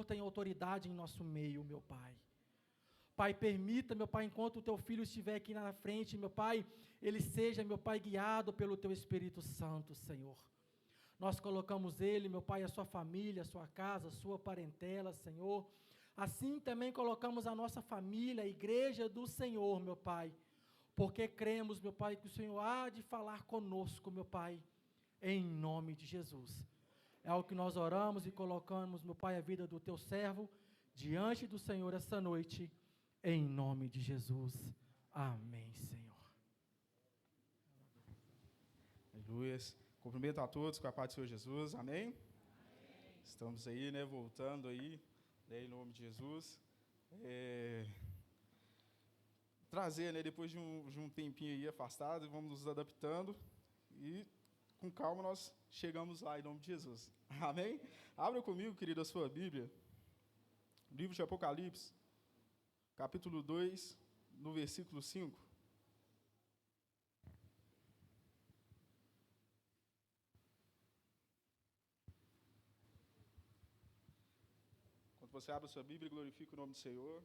Senhor tem autoridade em nosso meio, meu Pai. Pai, permita, meu Pai, enquanto o Teu Filho estiver aqui na frente, meu Pai, ele seja, meu Pai, guiado pelo Teu Espírito Santo, Senhor. Nós colocamos ele, meu Pai, a sua família, a sua casa, a sua parentela, Senhor. Assim também colocamos a nossa família, a igreja do Senhor, meu Pai. Porque cremos, meu Pai, que o Senhor há de falar conosco, meu Pai, em nome de Jesus. É o que nós oramos e colocamos, meu Pai, a vida do Teu servo diante do Senhor essa noite, em nome de Jesus. Amém, Senhor. Aleluia. Cumprimento a todos com a paz do Senhor Jesus. Amém? Amém. Estamos aí, né, voltando aí, né, em nome de Jesus. Trazer, né, depois de um tempinho aí afastado, vamos nos adaptando e com calma nós chegamos lá em nome de Jesus. Amém? Abra comigo, querido, a sua Bíblia. Livro de Apocalipse, capítulo 2, no versículo 5. Quando você abre a sua Bíblia, glorifica o nome do Senhor.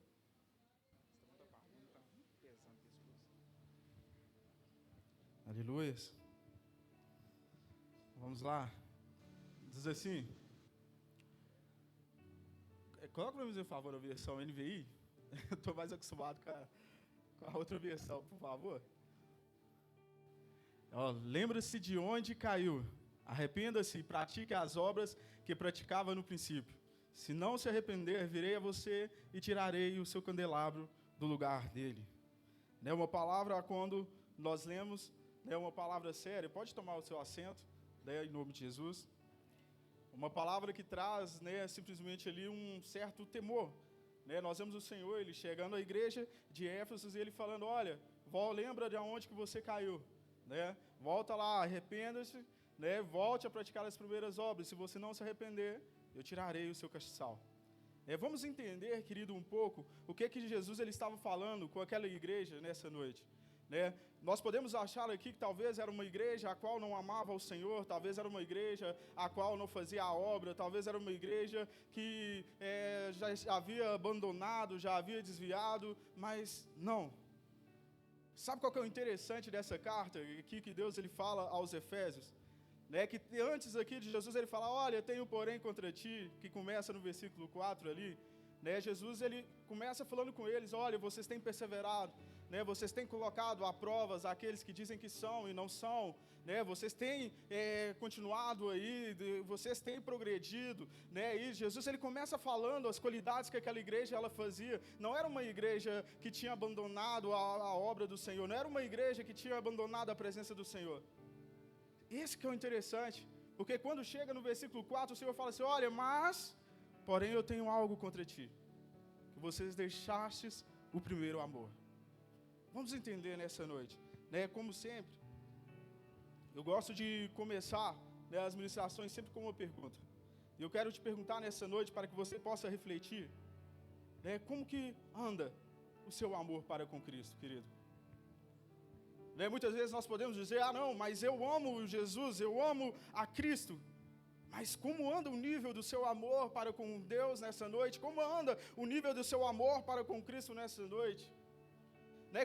Aleluia. Vamos lá. Diz assim. Coloca para mim, por favor, a versão NVI. Eu estou mais acostumado com a outra versão, por favor. Lembra-se de onde caiu. Arrependa-se e pratique as obras que praticava no princípio. Se não se arrepender, virei a você e tirarei o seu candelabro do lugar dele. Né, uma palavra, quando nós lemos, é uma palavra séria. Pode tomar o seu assento, né, em nome de Jesus. Uma palavra que traz, né, simplesmente ali um certo temor. Né, nós vemos o Senhor, ele chegando à igreja de Éfeso e ele falando, olha, lembra de onde que você caiu. Né, volta lá, arrependa-se, né, volte a praticar as primeiras obras. Se você não se arrepender, eu tirarei o seu castiçal. Vamos entender, querido, um pouco o que Jesus ele estava falando com aquela igreja nessa noite. Né? Nós podemos achar aqui que talvez era uma igreja a qual não amava o Senhor, talvez era uma igreja a qual não fazia a obra, talvez era uma igreja que já havia abandonado, já havia desviado, mas não. Sabe qual que é o interessante dessa carta aqui que Deus ele fala aos Efésios? Né, que antes aqui de Jesus ele fala, olha, tenho porém contra ti, que começa no versículo 4 ali, né, Jesus ele começa falando com eles, olha, vocês têm perseverado, né, vocês têm colocado a provas aqueles que dizem que são e não são, né, vocês têm continuado aí, vocês têm progredido, né, e Jesus ele começa falando as qualidades que aquela igreja ela fazia. Não era uma igreja que tinha abandonado a obra do Senhor, não era uma igreja que tinha abandonado a presença do Senhor. Isso que é o interessante, porque quando chega no versículo 4, o Senhor fala assim, olha, porém eu tenho algo contra ti, que vocês deixastes o primeiro amor. Vamos entender nessa noite, né? Como sempre, eu gosto de começar, né, as ministrações sempre com uma pergunta, e eu quero te perguntar nessa noite, para que você possa refletir, né, como que anda o seu amor para com Cristo, querido? Muitas vezes nós podemos dizer, não, mas eu amo Jesus, eu amo a Cristo. Mas como anda o nível do seu amor para com Deus nessa noite? Como anda o nível do seu amor para com Cristo nessa noite?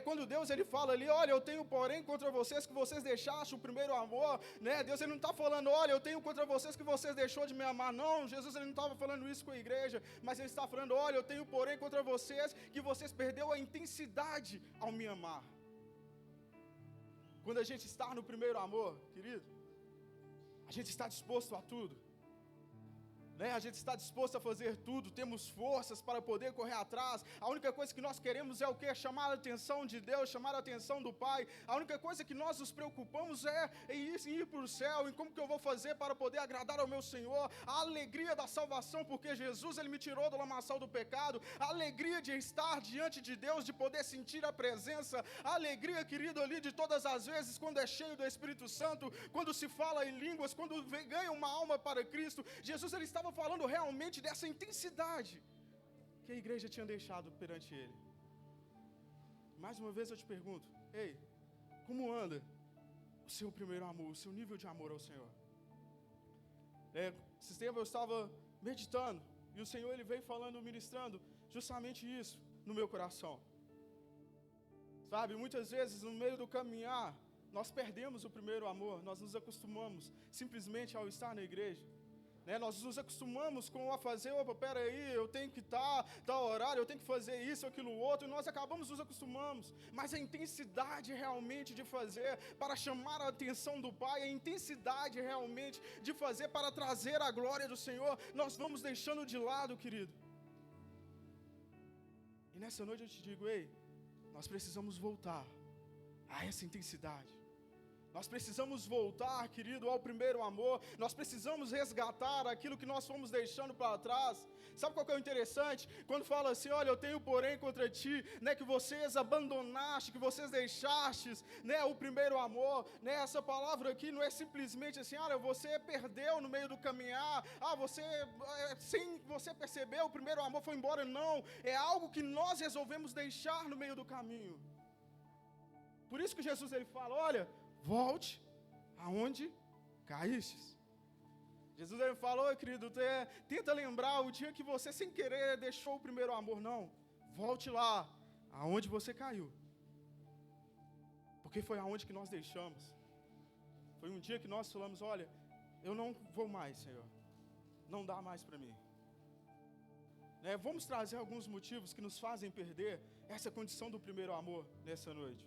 Quando Deus ele fala ali, olha, eu tenho porém contra vocês que vocês deixaste o primeiro amor, né? Deus ele não está falando, olha, eu tenho contra vocês que vocês deixou de me amar, não. Jesus ele não estava falando isso com a igreja, mas ele está falando, olha, eu tenho porém contra vocês que vocês perderam a intensidade ao me amar. Quando a gente está no primeiro amor, querido, a gente está disposto a tudo. A gente está disposto a fazer tudo, temos forças para poder correr atrás. A única coisa que nós queremos é o quê? Chamar a atenção de Deus, chamar a atenção do Pai. A única coisa que nós nos preocupamos é em ir para o céu, em como que eu vou fazer para poder agradar ao meu Senhor. A alegria da salvação, porque Jesus ele me tirou do lamaçal do pecado. A alegria de estar diante de Deus, de poder sentir a presença. A alegria, querido, ali de todas as vezes, quando é cheio do Espírito Santo, quando se fala em línguas, quando ganha uma alma para Cristo. Jesus ele estava falando realmente dessa intensidade que a igreja tinha deixado perante ele. Mais uma vez eu te pergunto, ei, como anda o seu primeiro amor, o seu nível de amor ao Senhor? Esse tempo eu estava meditando, E o Senhor, Ele veio falando, ministrando justamente isso no meu coração. Sabe, muitas vezes no meio do caminhar, nós perdemos o primeiro amor, nós nos acostumamos simplesmente ao estar na igreja. Nós nos acostumamos com a fazer, opa, peraí, eu tenho que estar, tal horário, eu tenho que fazer isso, aquilo, outro, e nós acabamos nos acostumamos. Mas a intensidade realmente de fazer para chamar a atenção do Pai, a intensidade realmente de fazer para trazer a glória do Senhor, nós vamos deixando de lado, querido. E nessa noite eu te digo, ei, nós precisamos voltar a essa intensidade. Nós precisamos voltar, querido, ao primeiro amor. Nós precisamos resgatar aquilo que nós fomos deixando para trás. Sabe qual que é o interessante? Quando fala assim, olha, eu tenho porém contra ti, que vocês abandonaste, que vocês deixastes, o primeiro amor. Essa palavra aqui não é simplesmente assim, olha, você perdeu no meio do caminhar, você, sem você perceber, o primeiro amor foi embora. Não, é algo que nós resolvemos deixar no meio do caminho. Por isso que Jesus, ele fala, olha, volte aonde caístes. Jesus, ele falou, querido, tenta lembrar o dia que você sem querer deixou o primeiro amor. Não, volte lá aonde você caiu. Porque foi aonde que nós deixamos. Foi um dia que nós falamos, olha, eu não vou mais, Senhor. Não dá mais para mim. Vamos trazer alguns motivos que nos fazem perder essa condição do primeiro amor nessa noite.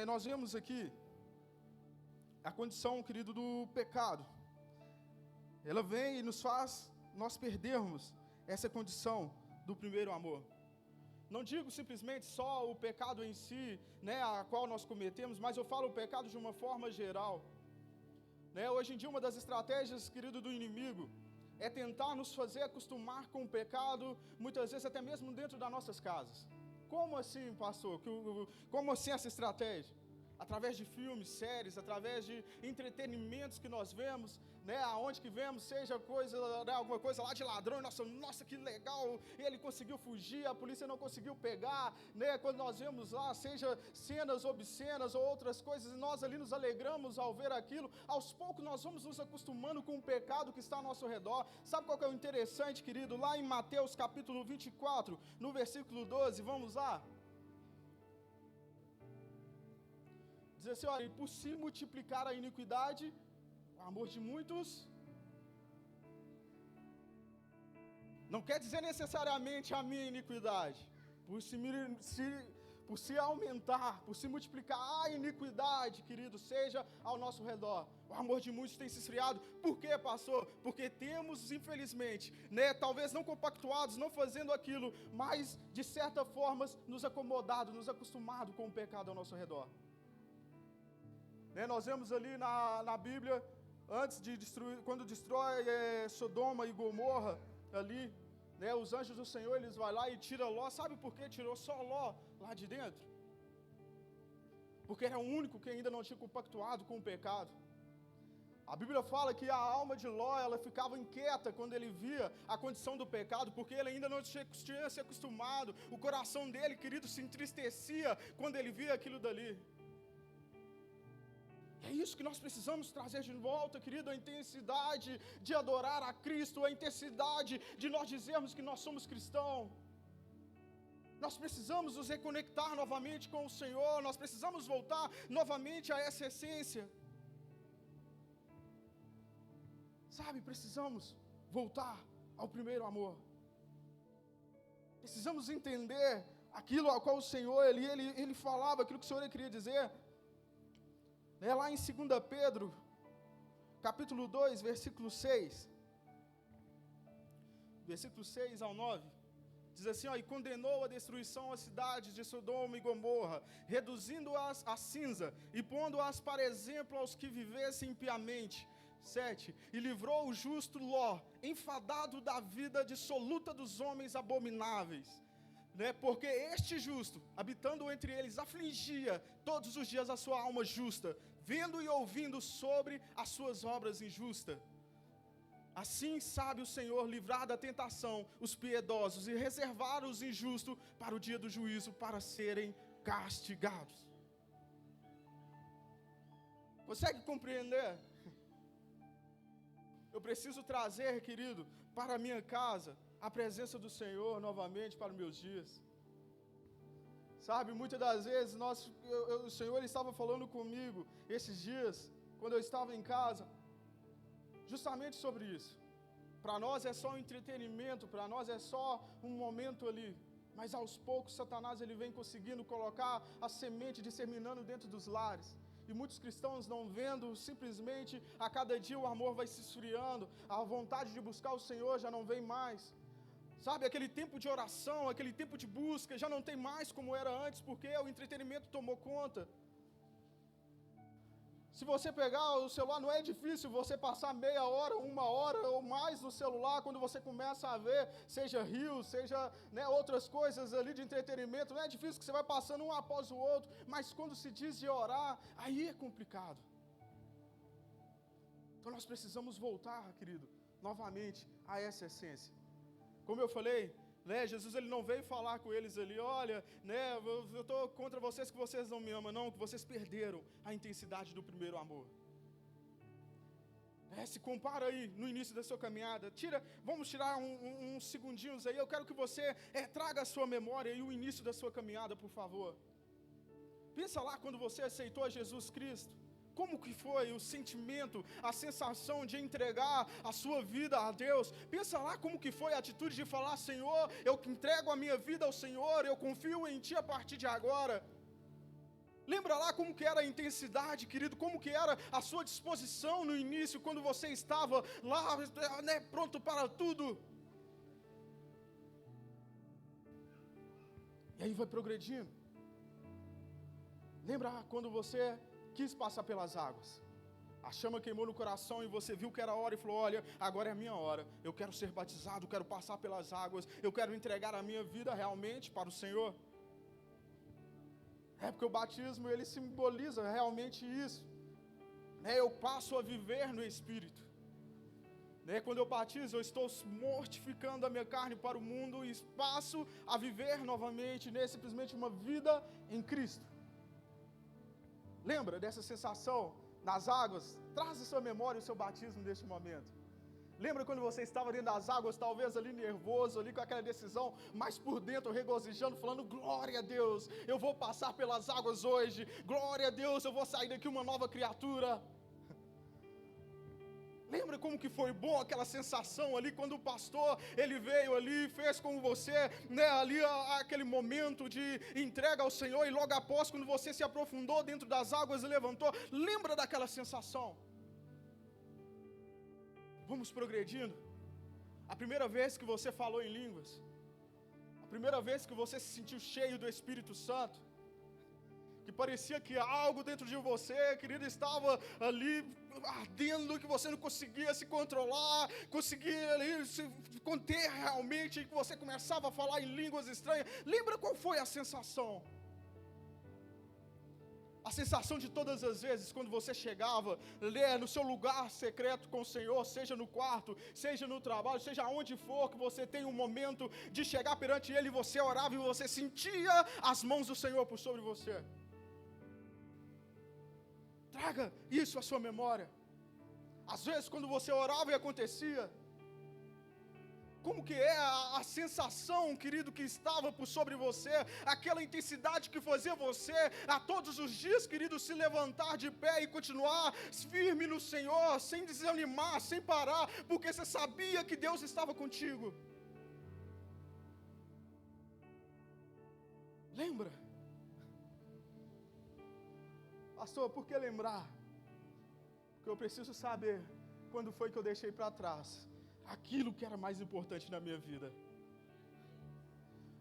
Nós vemos aqui a condição, querido, do pecado. Ela vem e nos faz nós perdermos essa condição do primeiro amor. Não digo simplesmente só o pecado em si, a qual nós cometemos, mas eu falo o pecado de uma forma geral. Hoje em dia, uma das estratégias, querido, do inimigo é tentar nos fazer acostumar com o pecado, muitas vezes até mesmo dentro das nossas casas. Como assim, pastor? Como assim essa estratégia? Através de filmes, séries, através de entretenimentos que nós vemos, aonde que vemos, seja coisa, alguma coisa lá de ladrão, nossa, que legal, ele conseguiu fugir, a polícia não conseguiu pegar, quando nós vemos lá, seja cenas obscenas ou outras coisas, e nós ali nos alegramos ao ver aquilo, aos poucos nós vamos nos acostumando com o pecado que está ao nosso redor. Sabe qual que é o interessante, querido? Lá em Mateus capítulo 24, no versículo 12, vamos lá. Diz assim, olha, e por se multiplicar a iniquidade, o amor de muitos, não quer dizer necessariamente a minha iniquidade, por se aumentar, por se multiplicar a iniquidade, querido, seja ao nosso redor, o amor de muitos tem se esfriado. Por quê, pastor? Porque temos, infelizmente, talvez não compactuados, não fazendo aquilo, mas de certa forma nos acomodado, nos acostumado com o pecado ao nosso redor. Nós vemos ali na Bíblia, antes de destruir, quando destrói Sodoma e Gomorra, ali, os anjos do Senhor, eles vão lá e tiram Ló. Sabe por que tirou só Ló lá de dentro? Porque era o único que ainda não tinha compactuado com o pecado. A Bíblia fala que a alma de Ló, ela ficava inquieta quando ele via a condição do pecado, porque ele ainda não tinha se acostumado. O coração dele, querido, se entristecia quando ele via aquilo dali. É isso que nós precisamos trazer de volta, querido, a intensidade de adorar a Cristo, a intensidade de nós dizermos que nós somos cristãos. Nós precisamos nos reconectar novamente com o Senhor, nós precisamos voltar novamente a essa essência. Sabe, precisamos voltar ao primeiro amor. Precisamos entender aquilo ao qual o Senhor, ele falava, aquilo que o Senhor queria dizer. Lá em 2 Pedro, capítulo 2, versículo 6. Versículo 6 ao 9. Diz assim, e condenou a destruição às cidades de Sodoma e Gomorra, reduzindo-as a cinza, e pondo-as para exemplo aos que vivessem impiamente. 7. E livrou o justo Ló, enfadado da vida dissoluta dos homens abomináveis. Porque este justo, habitando entre eles, afligia todos os dias a sua alma justa, vendo e ouvindo sobre as suas obras injustas. Assim sabe o Senhor livrar da tentação os piedosos e reservar os injustos para o dia do juízo, para serem castigados. Consegue compreender? Eu preciso trazer, querido, para a minha casa, a presença do Senhor novamente para os meus dias. Sabe, muitas das vezes o Senhor estava falando comigo esses dias, quando eu estava em casa, justamente sobre isso. Para nós é só um entretenimento, para nós é só um momento ali. Mas aos poucos Satanás ele vem conseguindo colocar a semente disseminando dentro dos lares. E muitos cristãos não vendo, simplesmente a cada dia o amor vai se esfriando, a vontade de buscar o Senhor já não vem mais. Sabe, aquele tempo de oração, aquele tempo de busca já não tem mais como era antes, porque o entretenimento tomou conta. Se você pegar o celular, não é difícil você passar meia hora, 1 hora ou mais no celular, quando você começa a ver, seja reels, seja, né, outras coisas ali de entretenimento, não é difícil que você vai passando um após o outro, mas quando se diz de orar, aí é complicado. Então nós precisamos voltar, querido, novamente a essa essência. Como eu falei, né, Jesus ele não veio falar com eles ali, olha, né, eu estou contra vocês que vocês não me amam, não, que vocês perderam a intensidade do primeiro amor. Se compara aí no início da sua caminhada, vamos tirar uns segundinhos aí, eu quero que você traga a sua memória e o início da sua caminhada, por favor. Pensa lá quando você aceitou a Jesus Cristo. Como que foi o sentimento, a sensação de entregar a sua vida a Deus? Pensa lá como que foi a atitude de falar, Senhor, eu entrego a minha vida ao Senhor, eu confio em Ti a partir de agora. Lembra lá como que era a intensidade, querido, como que era a sua disposição no início, quando você estava lá, né, pronto para tudo. E aí vai progredindo. Lembra quando você quis passar pelas águas, a chama queimou no coração e você viu que era a hora e falou, olha, agora é a minha hora, eu quero ser batizado, quero passar pelas águas, eu quero entregar a minha vida realmente para o Senhor. Porque o batismo ele simboliza realmente isso, né? Eu passo a viver no Espírito, né? Quando eu batizo, eu estou mortificando a minha carne para o mundo e passo a viver novamente, né? Simplesmente uma vida em Cristo. Lembra dessa sensação nas águas? Traz a sua memória o seu batismo neste momento. Lembra quando você estava dentro das águas, talvez ali nervoso, ali com aquela decisão, mas por dentro regozijando, falando, glória a Deus, eu vou passar pelas águas hoje, glória a Deus, eu vou sair daqui uma nova criatura. Lembra como que foi bom aquela sensação ali, quando o pastor, ele veio ali, fez com você, né, ali aquele momento de entrega ao Senhor, e logo após, quando você se aprofundou dentro das águas e levantou, lembra daquela sensação? Vamos progredindo. A primeira vez que você falou em línguas, a primeira vez que você se sentiu cheio do Espírito Santo, que parecia que algo dentro de você, querido, estava ali ardendo, que você não conseguia se controlar, conseguia ali se conter realmente, que você começava a falar em línguas estranhas. Lembra qual foi a sensação? A sensação de todas as vezes, quando você chegava no seu lugar secreto com o Senhor, seja no quarto, seja no trabalho, seja onde for, que você tem um momento de chegar perante Ele, e você orava e você sentia as mãos do Senhor por sobre você. Traga isso à sua memória. Às vezes, quando você orava e acontecia, como que é a sensação, querido, que estava por sobre você, aquela intensidade que fazia você, a todos os dias, querido, se levantar de pé e continuar firme no Senhor, sem desanimar, sem parar, porque você sabia que Deus estava contigo. Lembra? Pastor, por que lembrar? Porque eu preciso saber quando foi que eu deixei para trás aquilo que era mais importante na minha vida.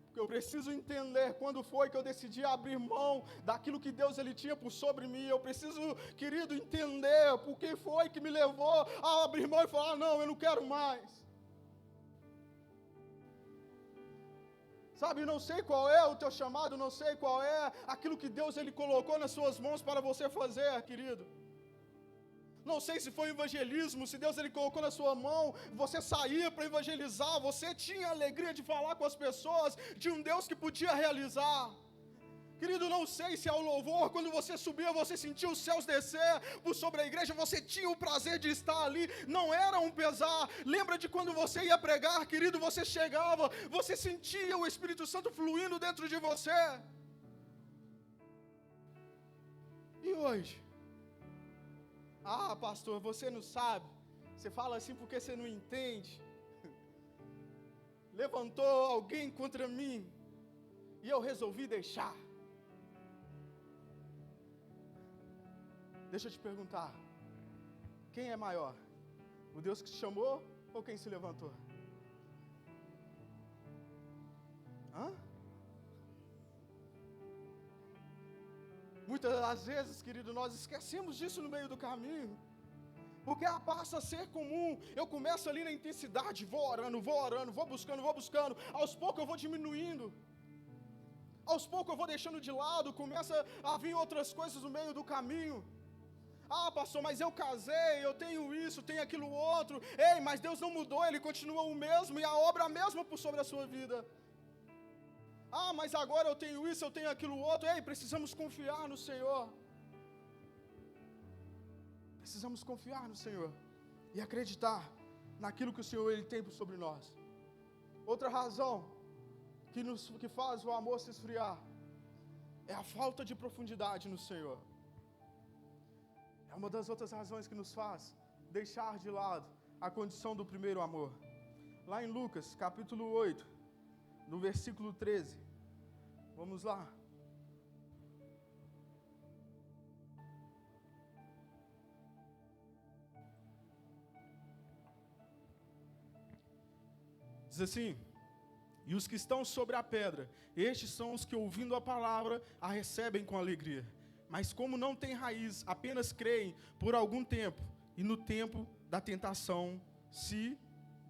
Porque eu preciso entender quando foi que eu decidi abrir mão daquilo que Deus ele tinha por sobre mim. Eu preciso, querido, entender por que foi que me levou a abrir mão e falar, não, eu não quero mais. Sabe, não sei qual é o teu chamado, não sei qual é aquilo que Deus ele colocou nas suas mãos para você fazer, querido. Não sei se foi evangelismo, se Deus ele colocou na sua mão, você saía para evangelizar, você tinha a alegria de falar com as pessoas, de um Deus que podia realizar. Querido, não sei se é o louvor, quando você subia, você sentia os céus descer por sobre a igreja, você tinha o prazer de estar ali, não era um pesar. Lembra de quando você ia pregar, querido, você chegava, você sentia o Espírito Santo fluindo dentro de você. E hoje? Ah, pastor, você não sabe, você fala assim porque você não entende. Levantou alguém contra mim, e eu resolvi deixar. Deixa eu te perguntar, quem é maior? O Deus que te chamou ou quem se levantou? Hã? Muitas das vezes, querido, nós esquecemos disso no meio do caminho, porque passa a ser comum. Eu começo ali na intensidade, vou orando, vou buscando, aos poucos eu vou diminuindo, aos poucos eu vou deixando de lado, começa a vir outras coisas no meio do caminho. Ah, pastor, mas eu casei, eu tenho isso, tenho aquilo outro. Ei, mas Deus não mudou, Ele continua o mesmo e a obra a mesma por sobre a sua vida. Ah, mas agora eu tenho isso, eu tenho aquilo outro. Ei, precisamos confiar no Senhor. Precisamos confiar no Senhor e acreditar naquilo que o Senhor Ele tem sobre nós. Outra razão que faz o amor se esfriar é a falta de profundidade no Senhor. É uma das outras razões que nos faz deixar de lado a condição do primeiro amor. Lá em Lucas, capítulo 8, no versículo 13. Vamos lá. Diz assim: e os que estão sobre a pedra, estes são os que, ouvindo a palavra, a recebem com alegria. Mas como não têm raiz, apenas creem por algum tempo, e no tempo da tentação se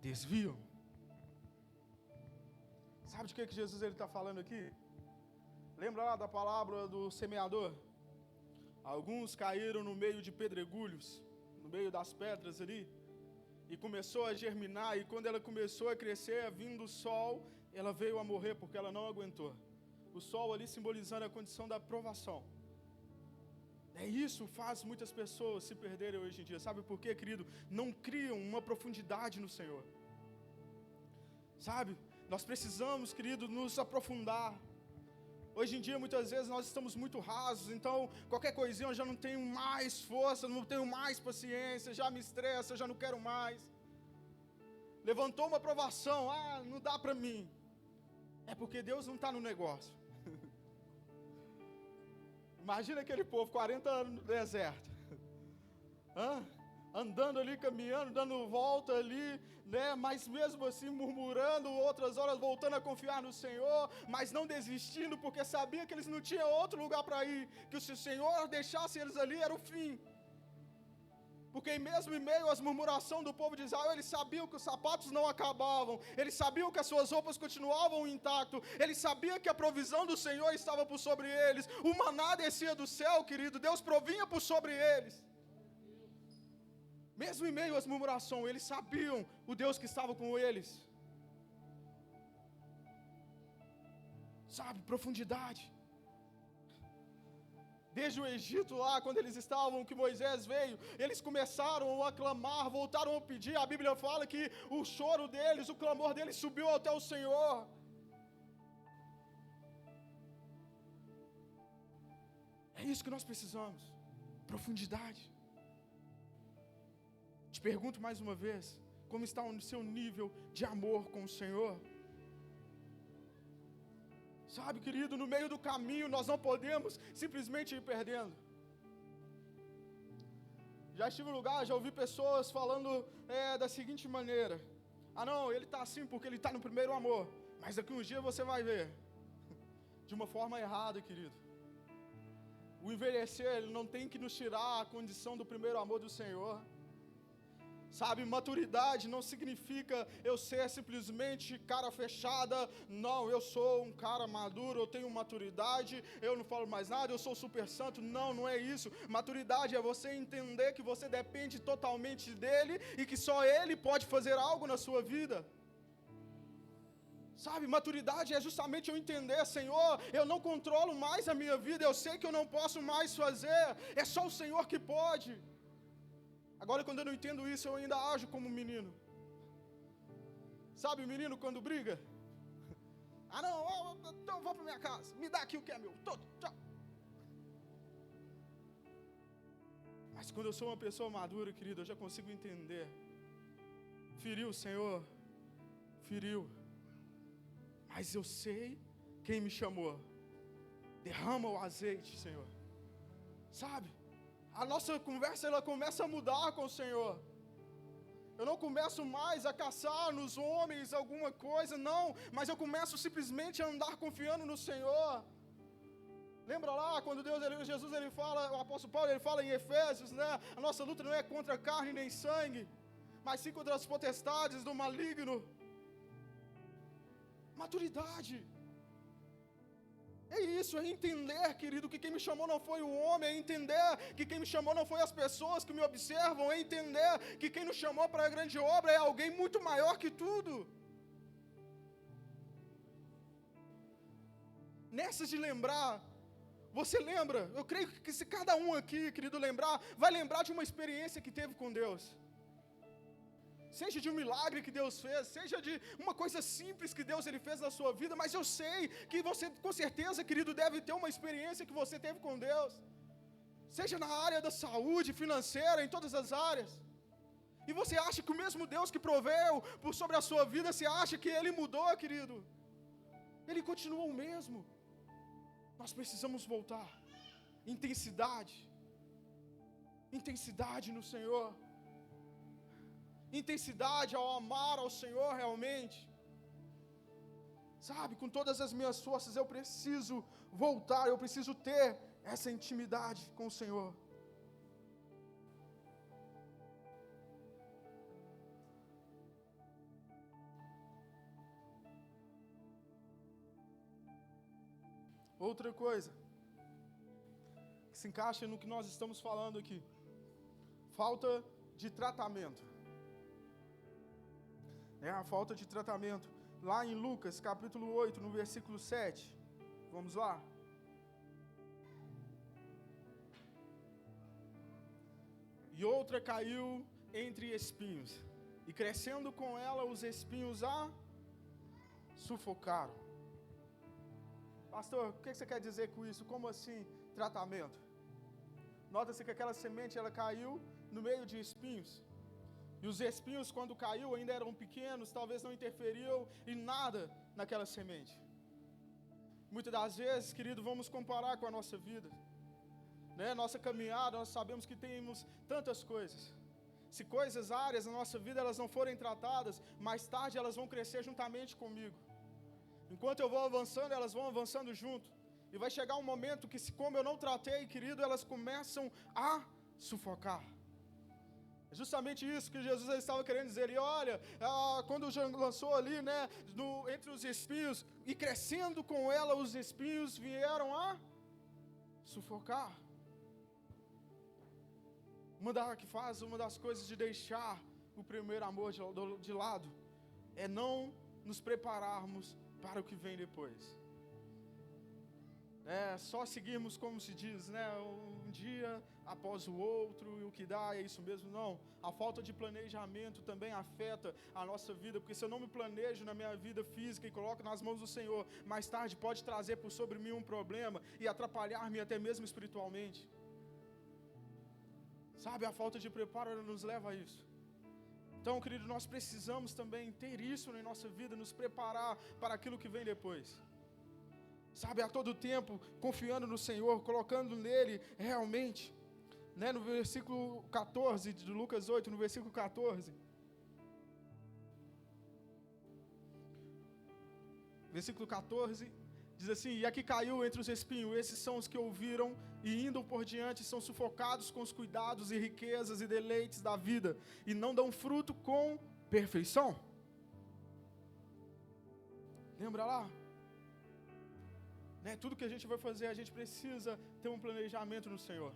desviam. Sabe de que Jesus está falando aqui? Lembra lá da palavra do semeador? Alguns caíram no meio de pedregulhos, no meio das pedras ali, e começou a germinar, e quando ela começou a crescer, vindo o sol, ela veio a morrer porque ela não aguentou. O sol ali simbolizando a condição da provação. Isso faz muitas pessoas se perderem hoje em dia. Sabe por quê, querido? Não criam uma profundidade no Senhor. Sabe? Nós precisamos, querido, nos aprofundar. Hoje em dia, muitas vezes, nós estamos muito rasos, então, qualquer coisinha eu já não tenho mais força, não tenho mais paciência, já me estressa, já não quero mais. Levantou uma provação, não dá para mim. É porque Deus não está no negócio. Imagina aquele povo, 40 anos no deserto, andando ali, caminhando, dando volta ali, né? Mas mesmo assim murmurando, outras horas voltando a confiar no Senhor, mas não desistindo, porque sabia que eles não tinham outro lugar para ir, que se o Senhor deixasse eles ali era o fim. Porque mesmo em meio às murmurações do povo de Israel, eles sabiam que os sapatos não acabavam, eles sabiam que as suas roupas continuavam intactas, eles sabiam que a provisão do Senhor estava por sobre eles, o maná descia do céu, querido, Deus provinha por sobre eles. Mesmo em meio às murmurações, eles sabiam o Deus que estava com eles. Sabe, profundidade. Desde o Egito lá, quando eles estavam, que Moisés veio, eles começaram a clamar, voltaram a pedir. A Bíblia fala que o choro deles, o clamor deles subiu até o Senhor. É isso que nós precisamos, profundidade. Te pergunto mais uma vez, como está o seu nível de amor com o Senhor? Sabe, querido, no meio do caminho nós não podemos simplesmente ir perdendo. Já estive em lugar, já ouvi pessoas falando da seguinte maneira: não, ele está assim porque ele está no primeiro amor, mas daqui um dia você vai ver. De uma forma errada, querido. O envelhecer, ele não tem que nos tirar a condição do primeiro amor do Senhor. Sabe, maturidade não significa eu ser simplesmente cara fechada. Não, eu sou um cara maduro, eu tenho maturidade, eu não falo mais nada, eu sou super santo. Não, não é isso. Maturidade é você entender que você depende totalmente dele e que só ele pode fazer algo na sua vida. Sabe, maturidade é justamente eu entender, Senhor, eu não controlo mais a minha vida, eu sei que eu não posso mais fazer, é só o Senhor que pode. Agora, quando eu não entendo isso, eu ainda ajo como um menino. Sabe o menino quando briga? Ah, não, então eu vou para minha casa, me dá aqui o que é meu, todo, tchau. Mas quando eu sou uma pessoa madura, querido, eu já consigo entender. Feriu, Senhor, feriu. Mas eu sei quem me chamou. Derrama o azeite, Senhor. Sabe? A nossa conversa, ela começa a mudar com o Senhor. Eu não começo mais a caçar nos homens alguma coisa, não. Mas eu começo simplesmente a andar confiando no Senhor. Lembra lá, quando Jesus, ele fala, o apóstolo Paulo, ele fala em Efésios, né? A nossa luta não é contra carne nem sangue, mas sim contra as potestades do maligno. Maturidade. É isso, é entender, querido, que quem me chamou não foi o homem, é entender que quem me chamou não foi as pessoas que me observam, é entender que quem nos chamou para a grande obra é alguém muito maior que tudo. Nessas de lembrar, você lembra, eu creio que se cada um aqui, querido, lembrar, vai lembrar de uma experiência que teve com Deus. Seja de um milagre que Deus fez, seja de uma coisa simples que Deus ele fez na sua vida, mas eu sei que você, com certeza, querido, deve ter uma experiência que você teve com Deus. Seja na área da saúde, financeira, em todas as áreas. E você acha que o mesmo Deus que proveu por sobre a sua vida, você acha que Ele mudou, querido? Ele continua o mesmo. Nós precisamos voltar. Intensidade. Intensidade no Senhor. Intensidade ao amar ao Senhor realmente. Sabe, com todas as minhas forças eu preciso voltar, eu preciso ter essa intimidade com o Senhor. Outra coisa que se encaixa no que nós estamos falando aqui, falta de tratamento. É a falta de tratamento. Lá em Lucas, capítulo 8, no versículo 7. Vamos lá. E outra caiu entre espinhos, e crescendo com ela os espinhos a sufocaram. Pastor, o que você quer dizer com isso? Como assim tratamento? Nota-se que aquela semente ela caiu no meio de espinhos. E os espinhos, quando caiu, ainda eram pequenos, talvez não interferiam em nada naquela semente. Muitas das vezes, querido, vamos comparar com a nossa vida. Né? Nossa caminhada, nós sabemos que temos tantas coisas. Se coisas, áreas na nossa vida, elas não forem tratadas, mais tarde elas vão crescer juntamente comigo. Enquanto eu vou avançando, elas vão avançando junto. E vai chegar um momento que, como eu não tratei, querido, elas começam a sufocar. É justamente isso que Jesus estava querendo dizer. E olha, quando já lançou ali, né, entre os espinhos, e crescendo com ela os espinhos vieram a sufocar. Uma das coisas de deixar o primeiro amor de lado é não nos prepararmos para o que vem depois. Só seguirmos, como se diz, né, um dia após o outro, e o que dá é isso mesmo. Não, a falta de planejamento também afeta a nossa vida, porque se eu não me planejo na minha vida física e coloco nas mãos do Senhor, mais tarde pode trazer por sobre mim um problema e atrapalhar-me até mesmo espiritualmente. Sabe, a falta de preparo nos leva a isso. Então, querido, nós precisamos também ter isso na nossa vida, nos preparar para aquilo que vem depois. Sabe, a todo tempo, confiando no Senhor, colocando nele realmente, né, no versículo 14 de Lucas 8, no versículo 14. Versículo 14, diz assim: e aqui caiu entre os espinhos, esses são os que ouviram e indo por diante são sufocados com os cuidados e riquezas e deleites da vida, e não dão fruto com perfeição. Lembra lá? Né, tudo que a gente vai fazer, a gente precisa ter um planejamento no Senhor.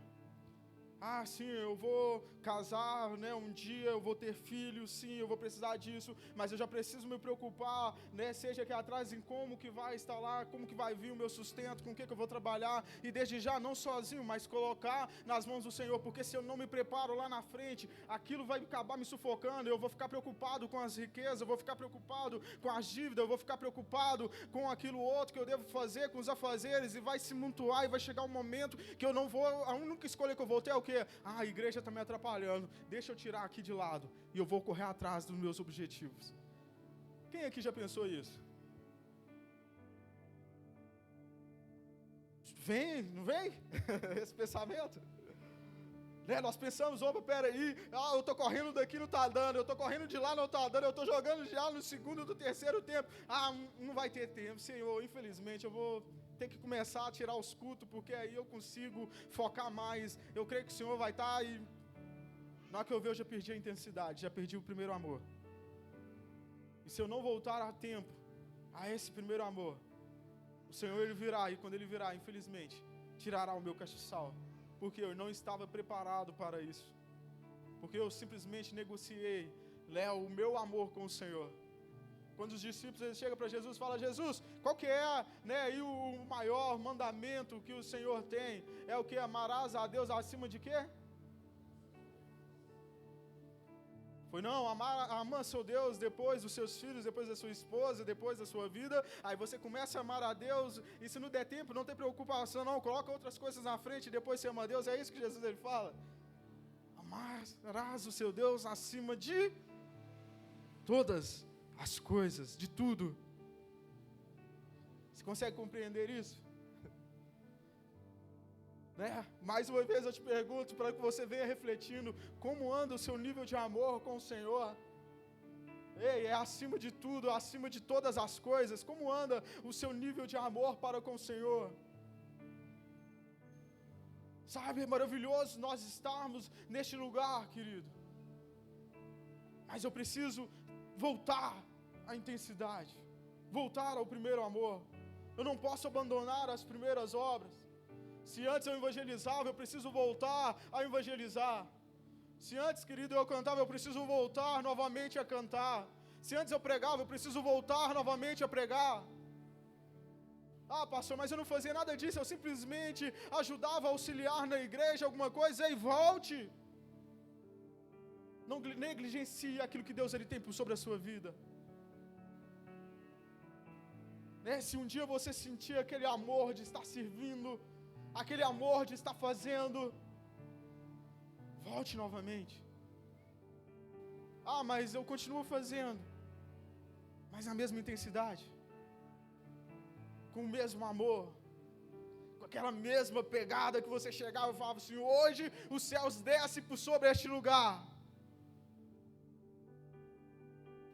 Sim, eu vou casar, né, um dia eu vou ter filhos, sim, eu vou precisar disso, mas eu já preciso me preocupar, né, seja aqui atrás em como que vai estar lá, como que vai vir o meu sustento, com o que eu vou trabalhar, e desde já, não sozinho, mas colocar nas mãos do Senhor, porque se eu não me preparo lá na frente, aquilo vai acabar me sufocando, eu vou ficar preocupado com as riquezas, eu vou ficar preocupado com as dívidas, eu vou ficar preocupado com aquilo outro que eu devo fazer, com os afazeres, e vai se mutuar, e vai chegar um momento que eu não vou, a única escolha que eu vou ter é o quê? A igreja está me atrapalhando, deixa eu tirar aqui de lado e eu vou correr atrás dos meus objetivos. Quem aqui já pensou isso? Vem, não vem? Esse pensamento? Né? Nós pensamos, opa, peraí, eu tô correndo daqui, não tá dando, eu tô correndo de lá, não tá dando, eu tô jogando já no segundo do terceiro tempo, não vai ter tempo, Senhor, infelizmente eu vou ter que começar a tirar os cultos, porque aí eu consigo focar mais, eu creio que o Senhor vai estar, e na hora que eu ver eu já perdi a intensidade, já perdi o primeiro amor, e se eu não voltar a tempo, a esse primeiro amor, o Senhor ele virá, e quando ele virá, infelizmente, tirará o meu castiçal, porque eu não estava preparado para isso, porque eu simplesmente negociei, né, o meu amor com o Senhor. Quando os discípulos eles chegam para Jesus e falam, Jesus, qual que é, né, e o maior mandamento que o Senhor tem? É o que? Amarás a Deus acima de quê? Foi não, amar seu Deus, depois dos seus filhos, depois da sua esposa, depois da sua vida, aí você começa a amar a Deus, e se não der tempo, não tem preocupação não, coloca outras coisas na frente, e depois você ama a Deus, é isso que Jesus ele fala. Amarás o seu Deus acima de todas as coisas, de tudo. Você consegue compreender isso? Né? Mais uma vez eu te pergunto, para que você venha refletindo, como anda o seu nível de amor com o Senhor? Ei, é acima de tudo, acima de todas as coisas, como anda o seu nível de amor para com o Senhor? Sabe, é maravilhoso nós estarmos neste lugar, querido, mas eu preciso voltar à intensidade, voltar ao primeiro amor. Eu não posso abandonar as primeiras obras. Se antes eu evangelizava, eu preciso voltar a evangelizar. Se antes, querido, eu cantava, eu preciso voltar novamente a cantar. Se antes eu pregava, eu preciso voltar novamente a pregar. Pastor, mas eu não fazia nada disso, eu simplesmente ajudava a auxiliar na igreja, alguma coisa, e volte. Não negligencie aquilo que Deus ele tem sobre a sua vida. Né? Se um dia você sentir aquele amor de estar servindo, aquele amor de estar fazendo, volte novamente. Mas eu continuo fazendo, mas na mesma intensidade, com o mesmo amor, com aquela mesma pegada que você chegava e falava assim, hoje os céus descem por sobre este lugar.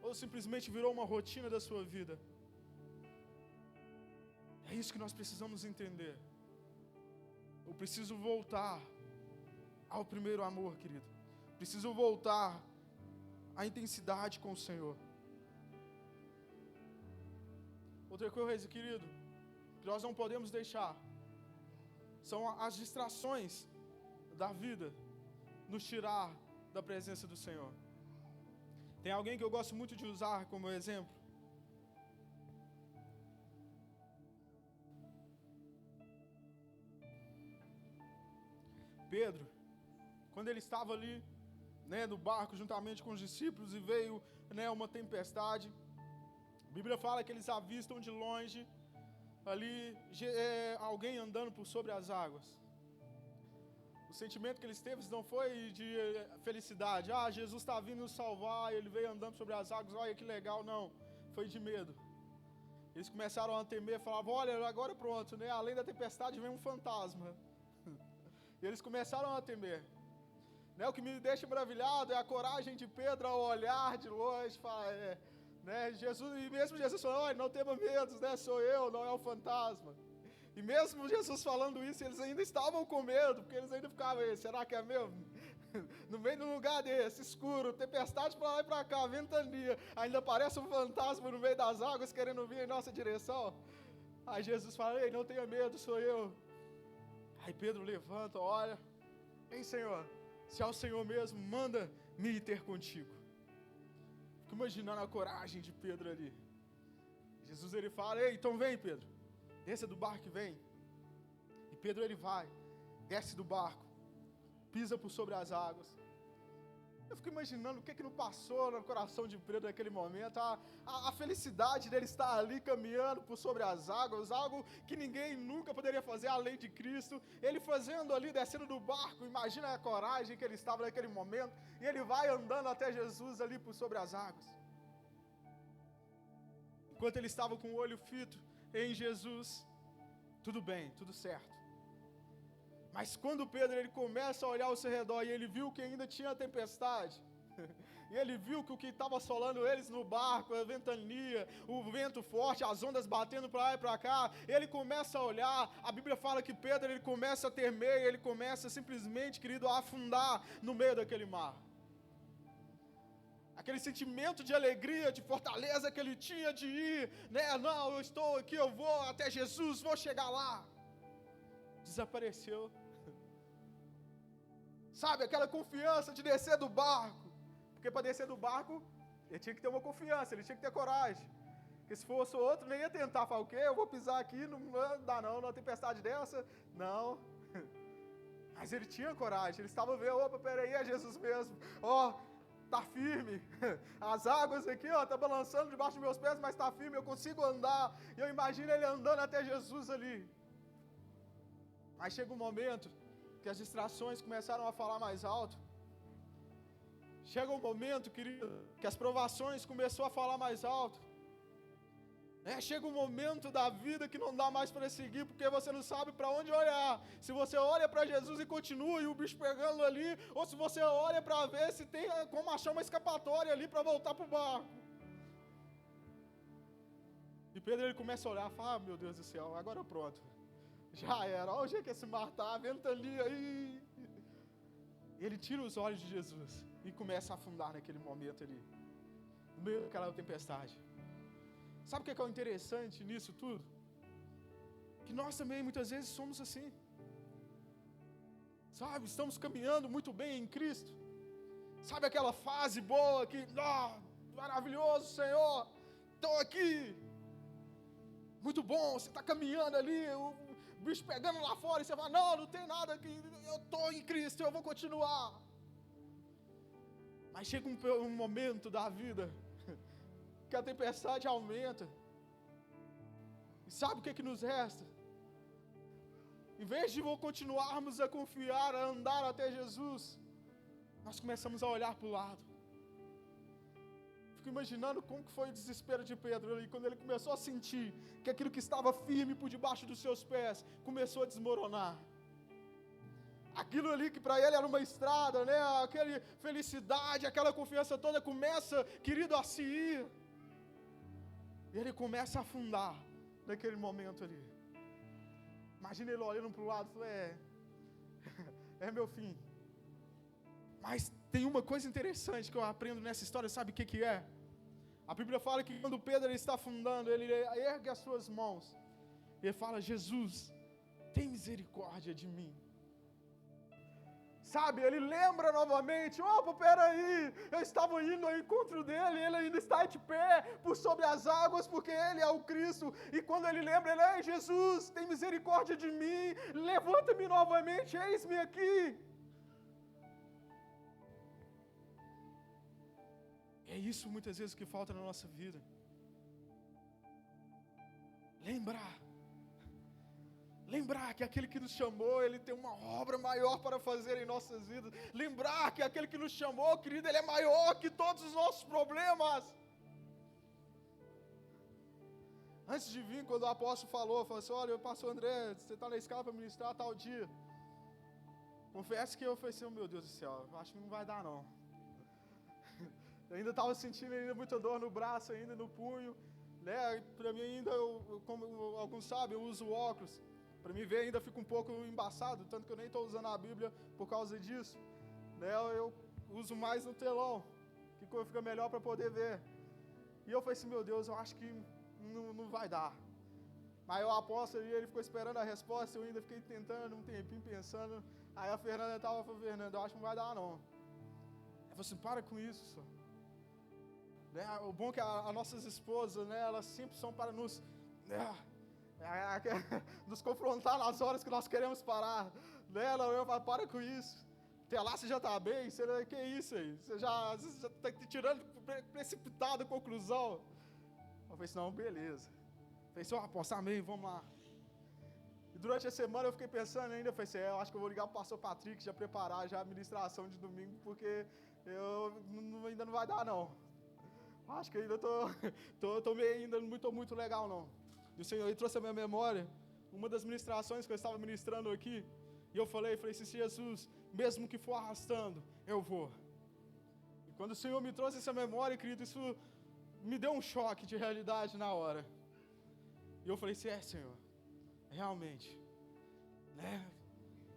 Ou simplesmente virou uma rotina da sua vida. É isso que nós precisamos entender. Eu preciso voltar ao primeiro amor, querido. Preciso voltar à intensidade com o Senhor. Outra coisa, querido, que nós não podemos deixar, são as distrações da vida, nos tirar da presença do Senhor. Tem alguém que eu gosto muito de usar como exemplo? Pedro, quando ele estava ali, né, no barco juntamente com os discípulos e veio, né, uma tempestade, a Bíblia fala que eles avistam de longe ali alguém andando por sobre as águas. O sentimento que eles teve não foi de felicidade, Jesus está vindo nos salvar, ele veio andando sobre as águas, olha que legal, não, foi de medo. Eles começaram a temer, falavam, olha, agora pronto, né, além da tempestade vem um fantasma. E eles começaram a temer. Né, o que me deixa maravilhado é a coragem de Pedro ao olhar de longe, né, Jesus, e mesmo Jesus falou, não tenha medo, né, sou eu, não é o fantasma. E mesmo Jesus falando isso, eles ainda estavam com medo, porque eles ainda ficavam, será que é mesmo? No meio de um lugar desse, escuro, tempestade para lá e para cá, ventania, ainda aparece um fantasma no meio das águas querendo vir em nossa direção. Aí Jesus fala, não tenha medo, sou eu. Aí Pedro levanta, olha, Hein, Senhor? Se é o Senhor mesmo, manda-me ir ter contigo. Fico imaginando a coragem de Pedro ali. Jesus, ele fala, ei, então vem, Pedro. Desça do barco e vem. E Pedro, ele vai, desce do barco, pisa por sobre as águas. Eu fico imaginando o que não passou no coração de Pedro naquele momento, a felicidade dele estar ali caminhando por sobre as águas, algo que ninguém nunca poderia fazer além de Cristo. Ele fazendo ali, descendo do barco, imagina a coragem que ele estava naquele momento, e ele vai andando até Jesus ali por sobre as águas. Enquanto ele estava com o olho fito em Jesus, tudo bem, tudo certo. Mas quando Pedro ele começa a olhar ao seu redor e ele viu que ainda tinha tempestade, e ele viu que o que estava assolando eles no barco, a ventania, o vento forte, as ondas batendo para lá e para cá, ele começa a olhar, a Bíblia fala que Pedro ele começa a temer, ele começa simplesmente, querido, a afundar no meio daquele mar. Aquele sentimento de alegria, de fortaleza que ele tinha de ir, né? Não, eu estou aqui, eu vou até Jesus, vou chegar lá. Desapareceu. Sabe, aquela confiança de descer do barco. Porque para descer do barco, ele tinha que ter uma confiança, ele tinha que ter coragem. Porque se fosse outro, nem ia tentar, falar o quê? Eu vou pisar aqui, não dá não, numa tempestade dessa. Não. Mas ele tinha coragem, ele estava vendo, opa, peraí, é Jesus mesmo. Ó, tá firme. As águas aqui, ó, tá balançando debaixo dos meus pés, mas tá firme, eu consigo andar. E eu imagino ele andando até Jesus ali. Mas chega um momento que as distrações começaram a falar mais alto. Chega um momento, querido, que as provações começaram a falar mais alto. Chega um momento da vida que não dá mais para seguir, porque você não sabe para onde olhar. Se você olha para Jesus e continua e o bicho pegando ali, ou se você olha para ver se tem como achar uma escapatória ali para voltar para o barco. E Pedro ele começa a olhar e fala, meu Deus do céu, agora pronto. Já era, olha o jeito que esse mar tá, ventania aí. E ele tira os olhos de Jesus e começa a afundar naquele momento ali, no meio daquela tempestade. Sabe o que é o interessante nisso tudo? Que nós também muitas vezes somos assim. Sabe, estamos caminhando muito bem em Cristo. Sabe aquela fase boa que, maravilhoso Senhor, estou aqui. Muito bom, você está caminhando ali, o bicho pegando lá fora e você fala, não tem nada aqui, eu estou em Cristo, eu vou continuar. Mas chega um momento da vida que a tempestade aumenta. E sabe o que nos resta? Em vez de continuarmos a confiar, a andar até Jesus, nós começamos a olhar para o lado. Fico imaginando como que foi o desespero de Pedro ali, quando ele começou a sentir que aquilo que estava firme por debaixo dos seus pés começou a desmoronar. Aquilo ali que para ele era uma estrada, né? Aquela felicidade, aquela confiança toda começa, querido, a se ir. E ele começa a afundar naquele momento ali. Imagina ele olhando para o lado e falando, é meu fim. Mas tem uma coisa interessante que eu aprendo nessa história, sabe o que é? A Bíblia fala que quando Pedro ele está afundando, ele ergue as suas mãos. E ele fala, Jesus, tem misericórdia de mim. Sabe, ele lembra novamente, opa, peraí, eu estava indo ao encontro dele, ele ainda está de pé por sobre as águas, porque ele é o Cristo, e quando ele lembra, ele é Jesus, tem misericórdia de mim, levanta-me novamente, eis-me aqui. É isso muitas vezes que falta na nossa vida. Lembrar que aquele que nos chamou, ele tem uma obra maior para fazer em nossas vidas. Lembrar que aquele que nos chamou, querido, ele é maior que todos os nossos problemas. Antes de vir, quando o apóstolo falou assim, olha, pastor André, você está na escala para ministrar tal dia. Confesso que eu falei assim, meu Deus do céu, acho que não vai dar não. Eu ainda estava sentindo ainda muita dor no braço, ainda no punho. Né? Para mim ainda, como alguns sabem, eu uso óculos. Para mim ver ainda fica um pouco embaçado, tanto que eu nem estou usando a Bíblia por causa disso. Né? Eu uso mais no telão, que fica melhor para poder ver. E eu falei assim, meu Deus, eu acho que não vai dar. Mas o apóstolo ele ficou esperando a resposta, eu ainda fiquei tentando um tempinho pensando. Aí a Fernanda falou, Fernanda, eu acho que não vai dar não. Eu falei assim, para com isso, senhor. Né? O bom é que as nossas esposas, né, elas sempre são para nos confrontar nas horas que nós queremos parar. Né? Eu falo, para com isso. Até lá você já está bem, que isso aí? Você já está tirando precipitada a conclusão. Eu falei assim, não, beleza. Eu falei assim, aposto, amém, vamos lá. E durante a semana eu fiquei pensando ainda, eu falei assim, eu acho que eu vou ligar para o pastor Patrick, já preparar já a ministração de domingo, porque ainda não vai dar não. Acho que ainda estou meio ainda muito legal não. E o Senhor trouxe a minha memória, uma das ministrações que eu estava ministrando aqui, e eu falei assim, Jesus, mesmo que for arrastando, eu vou. E quando o Senhor me trouxe essa memória, querido, isso me deu um choque de realidade na hora. E eu falei assim, Senhor, realmente, né,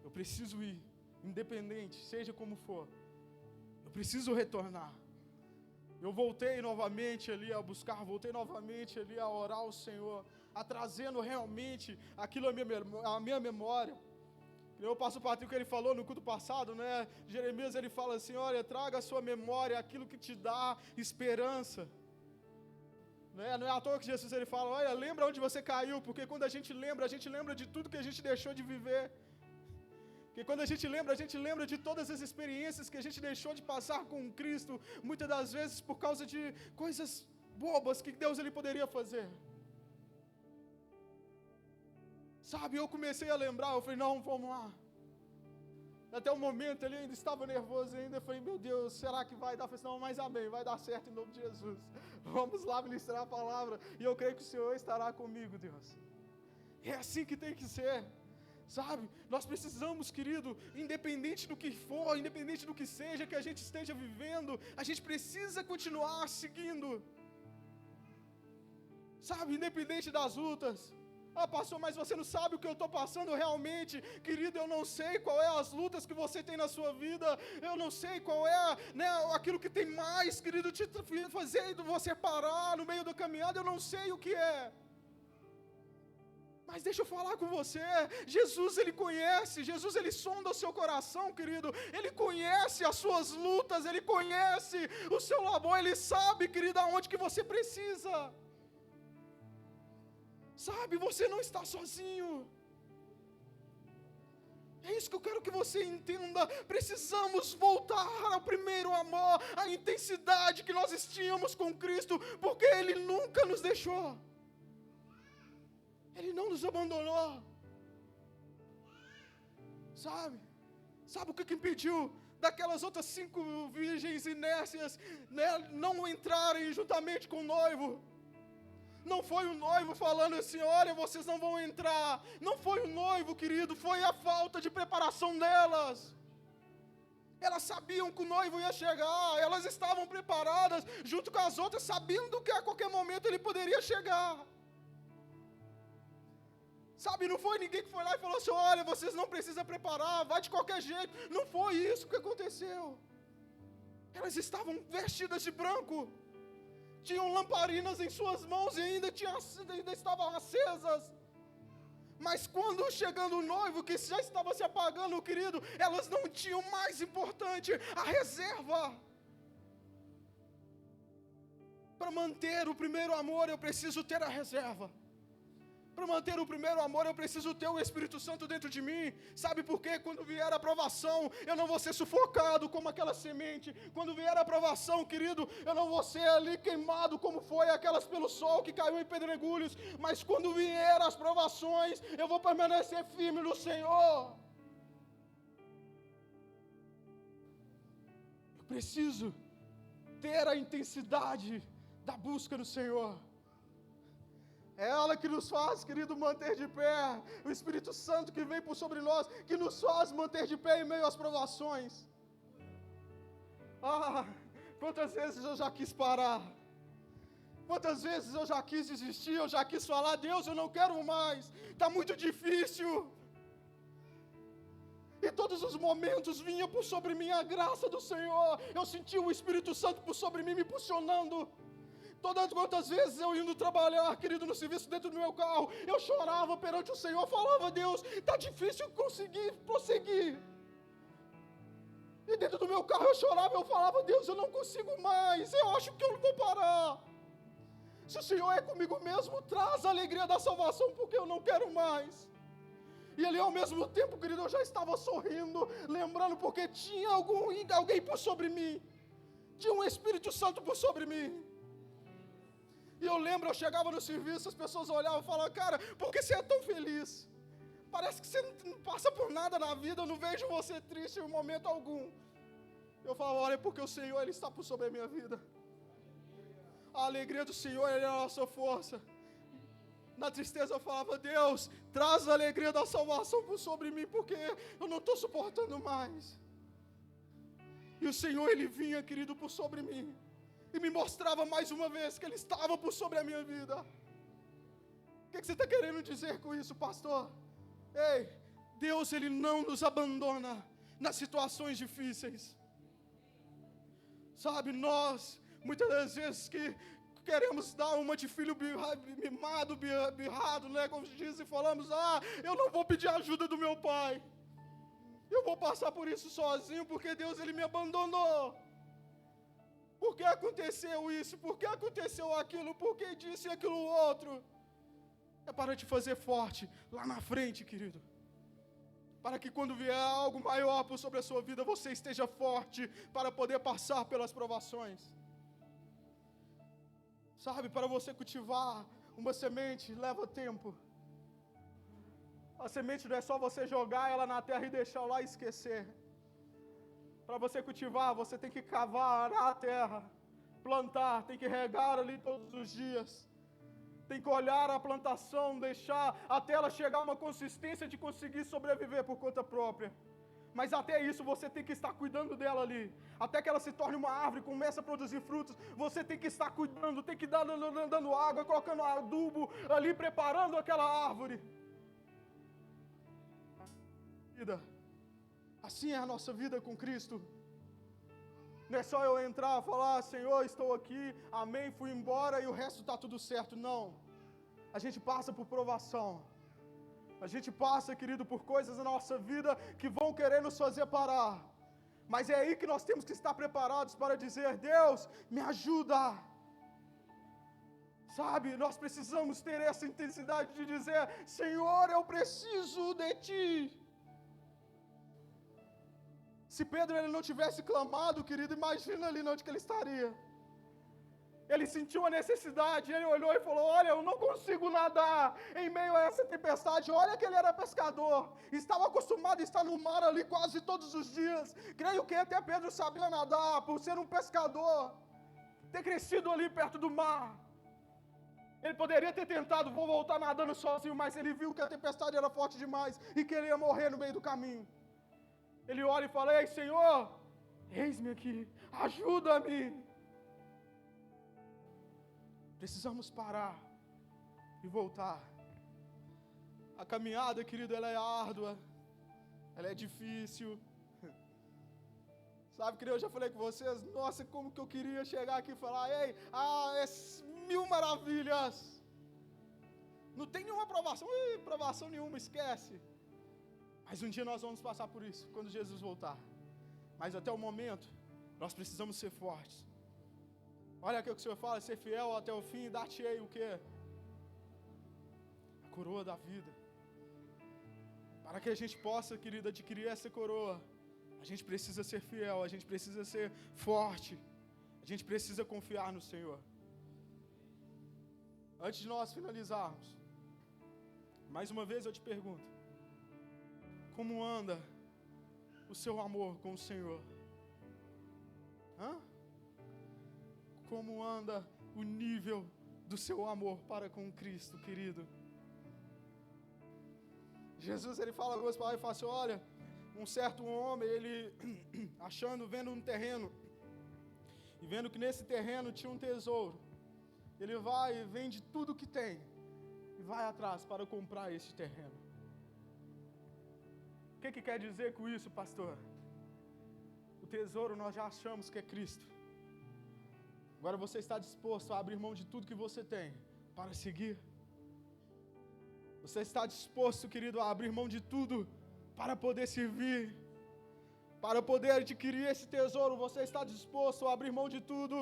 eu preciso ir, independente, seja como for, eu preciso retornar. Eu voltei novamente ali a buscar, voltei novamente ali a orar ao Senhor, a trazendo realmente aquilo à minha memória. O pastor Patrick, ele falou no culto passado, né, Jeremias, ele fala assim, olha, traga à sua memória aquilo que te dá esperança. Né? Não é à toa que Jesus, ele fala, olha, lembra onde você caiu, porque quando a gente lembra de tudo que a gente deixou de viver. Porque quando a gente lembra de todas as experiências que a gente deixou de passar com Cristo, muitas das vezes por causa de coisas bobas que Deus ele poderia fazer. Sabe, eu comecei a lembrar, eu falei, não, vamos lá. Até o momento ele ainda estava nervoso ainda, eu falei, meu Deus, será que vai dar? Eu falei, não, mas amém, vai dar certo em nome de Jesus. Vamos lá ministrar a palavra, e eu creio que o Senhor estará comigo, Deus. É assim que tem que ser. Sabe, nós precisamos, querido, independente do que for, independente do que seja que a gente esteja vivendo, a gente precisa continuar seguindo. Sabe, independente das lutas. Pastor, mas você não sabe o que eu estou passando realmente. Querido, eu não sei qual é as lutas que você tem na sua vida. Eu não sei qual é, né, aquilo que tem mais, querido, te fazer você parar no meio da caminhada. Eu não sei o que é. Mas deixa eu falar com você, Jesus ele conhece, Jesus ele sonda o seu coração, querido, ele conhece as suas lutas, ele conhece o seu labor, ele sabe, querido, aonde que você precisa. Sabe, você não está sozinho. É isso que eu quero que você entenda, precisamos voltar ao primeiro amor, à intensidade que nós tínhamos com Cristo, porque Ele nunca nos deixou. Ele não nos abandonou. Sabe o que impediu daquelas outras 5 virgens inércias, né, não entrarem juntamente com o noivo? Não foi o noivo falando assim, olha, vocês não vão entrar. Não foi o noivo, querido, foi a falta de preparação delas. Elas sabiam que o noivo ia chegar, elas estavam preparadas, junto com as outras, sabendo que a qualquer momento ele poderia chegar. Sabe, não foi ninguém que foi lá e falou assim, olha, vocês não precisam preparar, vai de qualquer jeito. Não foi isso que aconteceu. Elas estavam vestidas de branco, tinham lamparinas em suas mãos e ainda estavam acesas. Mas quando chegando o noivo, que já estava se apagando, querido, elas não tinham mais importante, a reserva. Para manter o primeiro amor, eu preciso ter a reserva. Para manter o primeiro amor, eu preciso ter o Espírito Santo dentro de mim. Sabe por quê? Quando vier a provação, eu não vou ser sufocado como aquela semente. Quando vier a provação, querido, eu não vou ser ali queimado como foi aquelas pelo sol que caiu em pedregulhos. Mas quando vier as provações, eu vou permanecer firme no Senhor. Eu preciso ter a intensidade da busca do Senhor. É ela que nos faz, querido, manter de pé. O Espírito Santo que vem por sobre nós, que nos faz manter de pé em meio às provações. Quantas vezes eu já quis parar. Quantas vezes eu já quis desistir, eu já quis falar, Deus, eu não quero mais. Está muito difícil. E todos os momentos vinha por sobre mim a graça do Senhor. Eu sentia o Espírito Santo por sobre mim me impulsionando. Todas quantas vezes eu indo trabalhar, querido, no serviço dentro do meu carro, eu chorava perante o Senhor, falava, Deus, está difícil conseguir prosseguir. E dentro do meu carro eu chorava, eu falava, Deus, eu não consigo mais, eu acho que eu não vou parar. Se o Senhor é comigo mesmo, traz a alegria da salvação, porque eu não quero mais. E ali ao mesmo tempo, querido, eu já estava sorrindo, lembrando, porque tinha alguém por sobre mim. Tinha um Espírito Santo por sobre mim. E eu lembro, eu chegava no serviço, as pessoas olhavam e falavam, cara, por que você é tão feliz? Parece que você não passa por nada na vida, eu não vejo você triste em momento algum. Eu falava, olha, porque o Senhor, Ele está por sobre a minha vida. A alegria do Senhor, Ele é a nossa força. Na tristeza eu falava, Deus, traz a alegria da salvação por sobre mim, porque eu não estou suportando mais. E o Senhor, Ele vinha, querido, por sobre mim. E me mostrava mais uma vez que Ele estava por sobre a minha vida. O que você está querendo dizer com isso, pastor? Ei, Deus, Ele não nos abandona nas situações difíceis. Sabe, nós, muitas das vezes que queremos dar uma de filho mimado, birrado, né, como se diz, e falamos, eu não vou pedir ajuda do meu pai. Eu vou passar por isso sozinho, porque Deus, Ele me abandonou. Por que aconteceu isso? Por que aconteceu aquilo? Por que disse aquilo outro? É para te fazer forte lá na frente, querido. Para que quando vier algo maior por sobre a sua vida, você esteja forte para poder passar pelas provações. Sabe, para você cultivar uma semente, leva tempo. A semente não é só você jogar ela na terra e deixar lá e esquecer. Para você cultivar, você tem que cavar a terra, plantar, tem que regar ali todos os dias. Tem que olhar a plantação, deixar até ela chegar a uma consistência de conseguir sobreviver por conta própria. Mas até isso você tem que estar cuidando dela ali. Até que ela se torne uma árvore, comece a produzir frutos, você tem que estar cuidando, tem que estar dando água, colocando adubo ali, preparando aquela árvore. Assim é a nossa vida com Cristo. Não é só eu entrar e falar, Senhor, estou aqui, amém, fui embora e o resto está tudo certo. Não. A gente passa por provação. A gente passa, querido, por coisas na nossa vida que vão querer nos fazer parar. Mas é aí que nós temos que estar preparados para dizer, Deus, me ajuda. Sabe, nós precisamos ter essa intensidade de dizer, Senhor, eu preciso de Ti. Se Pedro ele não tivesse clamado, querido, imagina ali onde que ele estaria. Ele sentiu a necessidade, ele olhou e falou, olha, eu não consigo nadar em meio a essa tempestade. Olha que ele era pescador, estava acostumado a estar no mar ali quase todos os dias. Creio que até Pedro sabia nadar, por ser um pescador, ter crescido ali perto do mar. Ele poderia ter tentado, vou voltar nadando sozinho, mas ele viu que a tempestade era forte demais e que ele ia morrer no meio do caminho. Ele olha e fala, ei, Senhor, eis-me aqui, ajuda-me. Precisamos parar e voltar. A caminhada, querido, ela é árdua, ela é difícil. Sabe, querido, eu já falei com vocês, nossa, como que eu queria chegar aqui e falar, ei, é 1000 maravilhas. Não tem nenhuma provação, provação nenhuma, esquece. Mas um dia nós vamos passar por isso, quando Jesus voltar. Mas até o momento, nós precisamos ser fortes. Olha aqui o que o Senhor fala, ser fiel até o fim, dar-te-ei o quê? A coroa da vida. Para que a gente possa, querido, adquirir essa coroa, a gente precisa ser fiel, a gente precisa ser forte, a gente precisa confiar no Senhor. Antes de nós finalizarmos, mais uma vez eu te pergunto, como anda o seu amor com o Senhor? Como anda o nível do seu amor para com Cristo, querido? Jesus, ele fala algumas palavras e fala assim, olha, um certo homem, ele vendo um terreno, e vendo que nesse terreno tinha um tesouro, ele vai e vende tudo que tem, e vai atrás para comprar esse terreno. O que quer dizer com isso, pastor? O tesouro nós já achamos que é Cristo. Agora você está disposto a abrir mão de tudo que você tem para seguir? Você está disposto, querido, a abrir mão de tudo para poder servir? Para poder adquirir esse tesouro, você está disposto a abrir mão de tudo?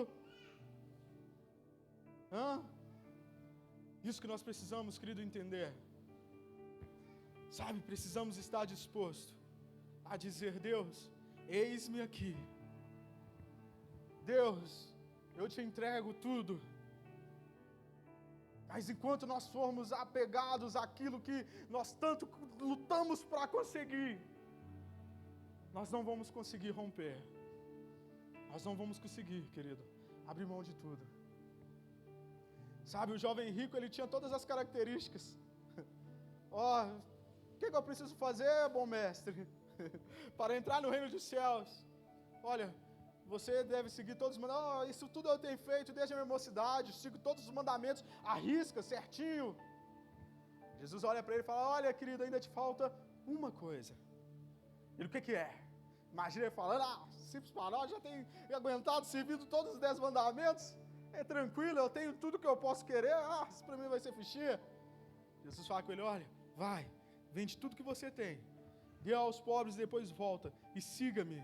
Isso que nós precisamos, querido, entender. Sabe, precisamos estar dispostos a dizer: Deus, eis-me aqui. Deus, eu te entrego tudo. Mas enquanto nós formos apegados àquilo que nós tanto lutamos para conseguir, nós não vamos conseguir romper. Nós não vamos conseguir, querido, abrir mão de tudo. Sabe, o jovem rico, ele tinha todas as características. O que eu preciso fazer, bom mestre, para entrar no reino dos céus? Olha, você deve seguir todos os mandamentos. Isso tudo eu tenho feito desde a minha mocidade, sigo todos os mandamentos, arrisca certinho. Jesus olha para ele e fala: olha, querido, ainda te falta uma coisa. Ele: o que é? Imagina ele falando: simples palavra, já tenho aguentado, servido todos os 10 mandamentos. É tranquilo, eu tenho tudo que eu posso querer. Isso para mim vai ser fichinha. Jesus fala com ele: olha, vai, vende tudo que você tem, dê aos pobres, depois volta e siga-me.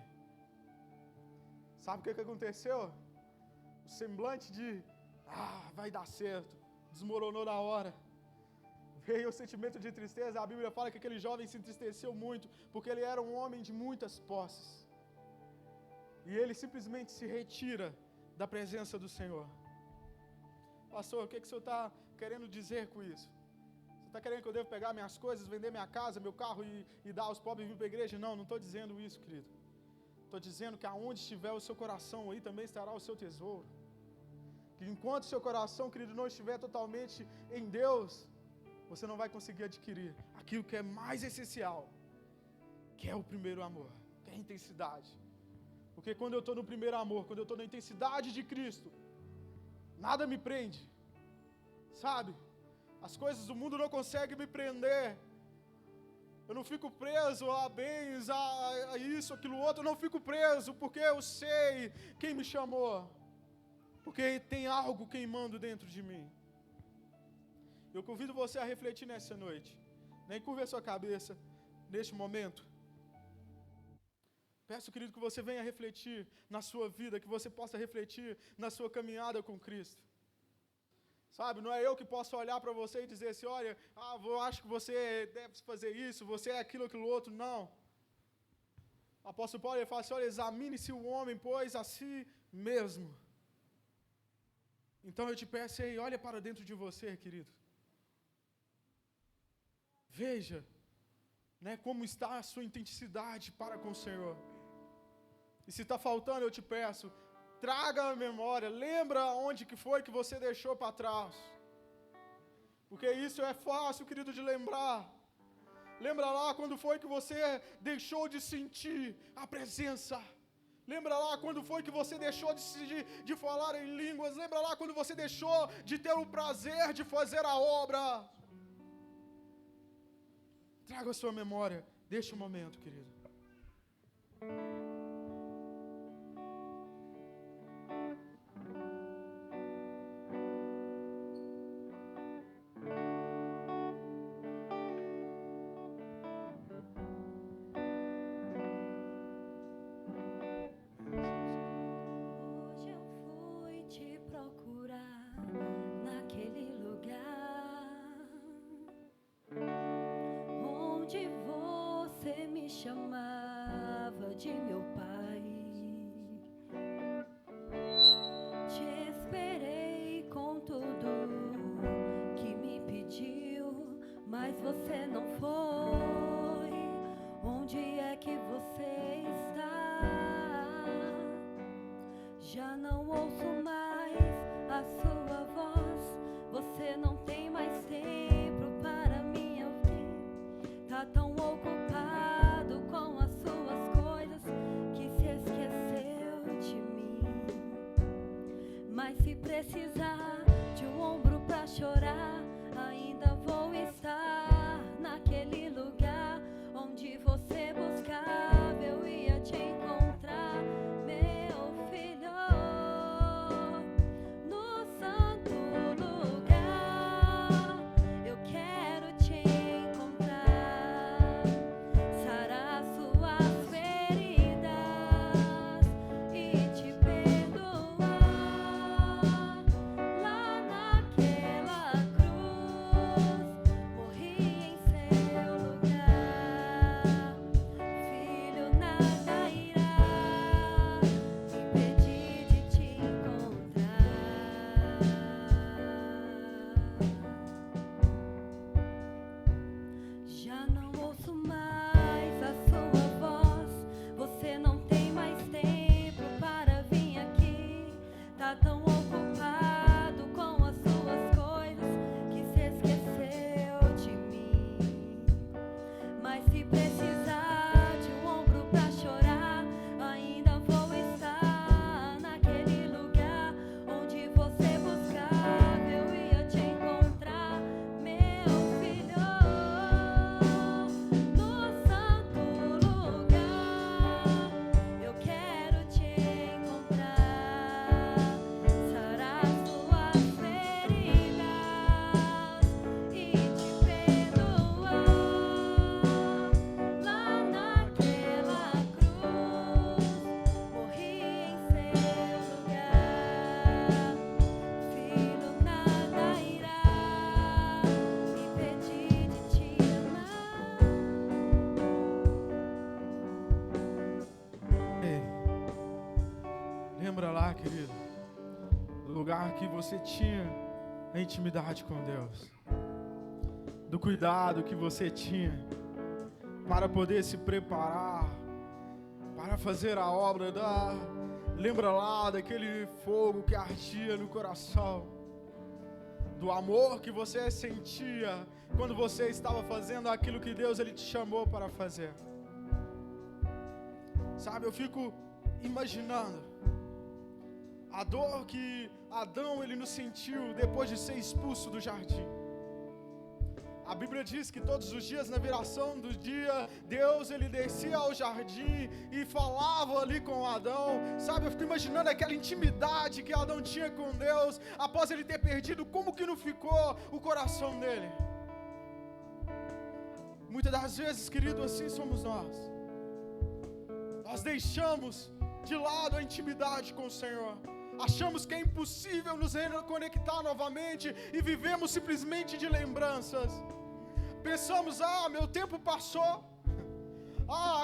Sabe o que aconteceu? O semblante de vai dar certo desmoronou na hora. Veio o sentimento de tristeza. A Bíblia fala que aquele jovem se entristeceu muito, porque ele era um homem de muitas posses. E ele simplesmente se retira da presença do Senhor. Pastor, o que o senhor está querendo dizer com isso? Você está querendo que eu devo pegar minhas coisas, vender minha casa, meu carro e dar aos pobres e vir para a igreja? Não estou dizendo isso, querido. Estou dizendo que aonde estiver o seu coração, aí também estará o seu tesouro. Que enquanto o seu coração, querido, não estiver totalmente em Deus, você não vai conseguir adquirir aquilo que é mais essencial, que é o primeiro amor, que é a intensidade. Porque quando eu estou no primeiro amor, quando eu estou na intensidade de Cristo, nada me prende, sabe? As coisas do mundo não conseguem me prender. Eu não fico preso a bens, a isso, aquilo outro. Eu não fico preso porque eu sei quem me chamou. Porque tem algo queimando dentro de mim. Eu convido você a refletir nessa noite. Nem curva a sua cabeça neste momento. Peço, querido, que você venha refletir na sua vida, que você possa refletir na sua caminhada com Cristo. Sabe, não é eu que posso olhar para você e dizer assim: olha, eu acho que você deve fazer isso, você é aquilo, aquilo outro. Não. O apóstolo Paulo, ele fala assim: olha, examine-se o homem, pois a si mesmo. Então eu te peço aí, olha para dentro de você, querido. Veja, né, como está a sua intensidade para com o Senhor. E se está faltando, eu te peço, traga a memória, lembra onde que foi que você deixou para trás. Porque isso é fácil, querido, de lembrar. Lembra lá quando foi que você deixou de sentir a presença. Lembra lá quando foi que você deixou de falar em línguas. Lembra lá quando você deixou de ter o prazer de fazer a obra. Traga a sua memória deste momento, querido. Chamava de meu pai. Te esperei com tudo que me pediu, mas você não foi. Onde é que você está? Já não ouço mais a sua voz. Você não tem mais tempo para me ouvir. Tá tão ocupado com as suas coisas que se esqueceu de mim. Mas se precisar de um ombro pra chorar, ainda vou estar naquele lugar onde você buscava, eu ia te encontrar, meu filho, no santo que você tinha a intimidade com Deus, do cuidado que você tinha para poder se preparar para fazer a obra lembra lá daquele fogo que ardia no coração, do amor que você sentia quando você estava fazendo aquilo que Deus ele te chamou para fazer. Sabe, eu fico imaginando a dor que Adão ele não sentiu depois de ser expulso do jardim. A Bíblia diz que todos os dias, na viração do dia, Deus ele descia ao jardim e falava ali com Adão. Sabe, eu fico imaginando aquela intimidade que Adão tinha com Deus, após ele ter perdido, como que não ficou o coração dele? Muitas das vezes, querido, assim somos nós. Nós deixamos de lado a intimidade com o Senhor. Achamos que é impossível nos reconectar novamente e vivemos simplesmente de lembranças. Pensamos, meu tempo passou.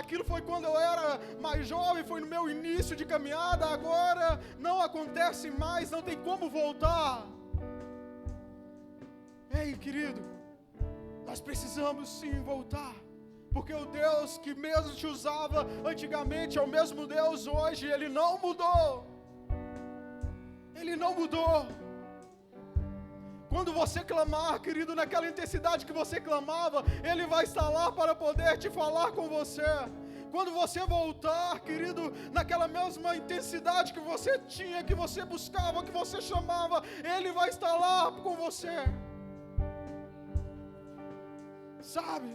Aquilo foi quando eu era mais jovem, foi no meu início de caminhada, agora não acontece mais, não tem como voltar. Ei, querido, nós precisamos sim voltar, porque o Deus que mesmo te usava antigamente é o mesmo Deus hoje, Ele não mudou. Ele não mudou. Quando você clamar, querido, naquela intensidade que você clamava, Ele vai estar lá para poder te falar com você. Quando você voltar, querido, naquela mesma intensidade que você tinha, que você buscava, que você chamava, Ele vai estar lá com você. Sabe?